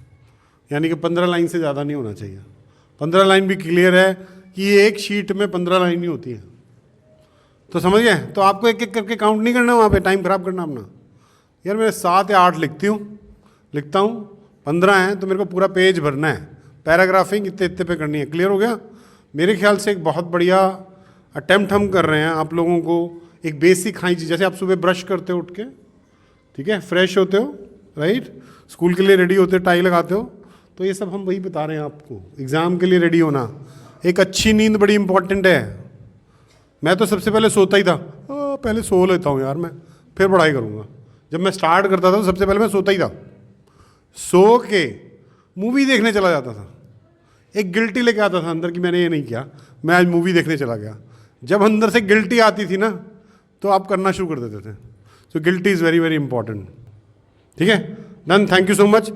Speaker 1: यानी कि 15 लाइन से ज़्यादा नहीं होना चाहिए. 15 लाइन भी क्लियर है कि एक शीट में 15 लाइन ही होती है. तो समझ गए. तो आपको एक एक करके काउंट नहीं करना, वहाँ पे टाइम खराब करना अपना. यार मैं 7 या 8 लिखता हूँ, 15 हैं तो मेरे को पूरा पेज भरना है. पैराग्राफिंग इतने इतने पे करनी है. क्लियर हो गया. मेरे ख्याल से एक बहुत बढ़िया अटेम्प्ट हम कर रहे हैं आप लोगों को. एक बेसिक हाइजीन, जैसे आप सुबह ब्रश करते हो उठ के, ठीक है, फ्रेश होते हो, राइट, स्कूल के लिए रेडी होते हो, टाई लगाते हो, तो ये सब हम वही बता रहे हैं आपको. एग्ज़ाम के लिए रेडी होना, एक अच्छी नींद बड़ी इंपॉर्टेंट है. मैं तो सबसे पहले सोता ही था. पहले सो लेता हूँ यार मैं, फिर पढ़ाई करूँगा. जब मैं स्टार्ट करता था तो सबसे पहले मैं सोता ही था. सो के मूवी देखने चला जाता था. एक गिल्टी लेके आता था अंदर कि मैंने ये नहीं किया, मैं आज मूवी देखने चला गया. जब अंदर से गिल्टी आती थी ना, तो आप करना शुरू कर देते थे. So guilty is very very important. ठीक है, done. Thank you so much.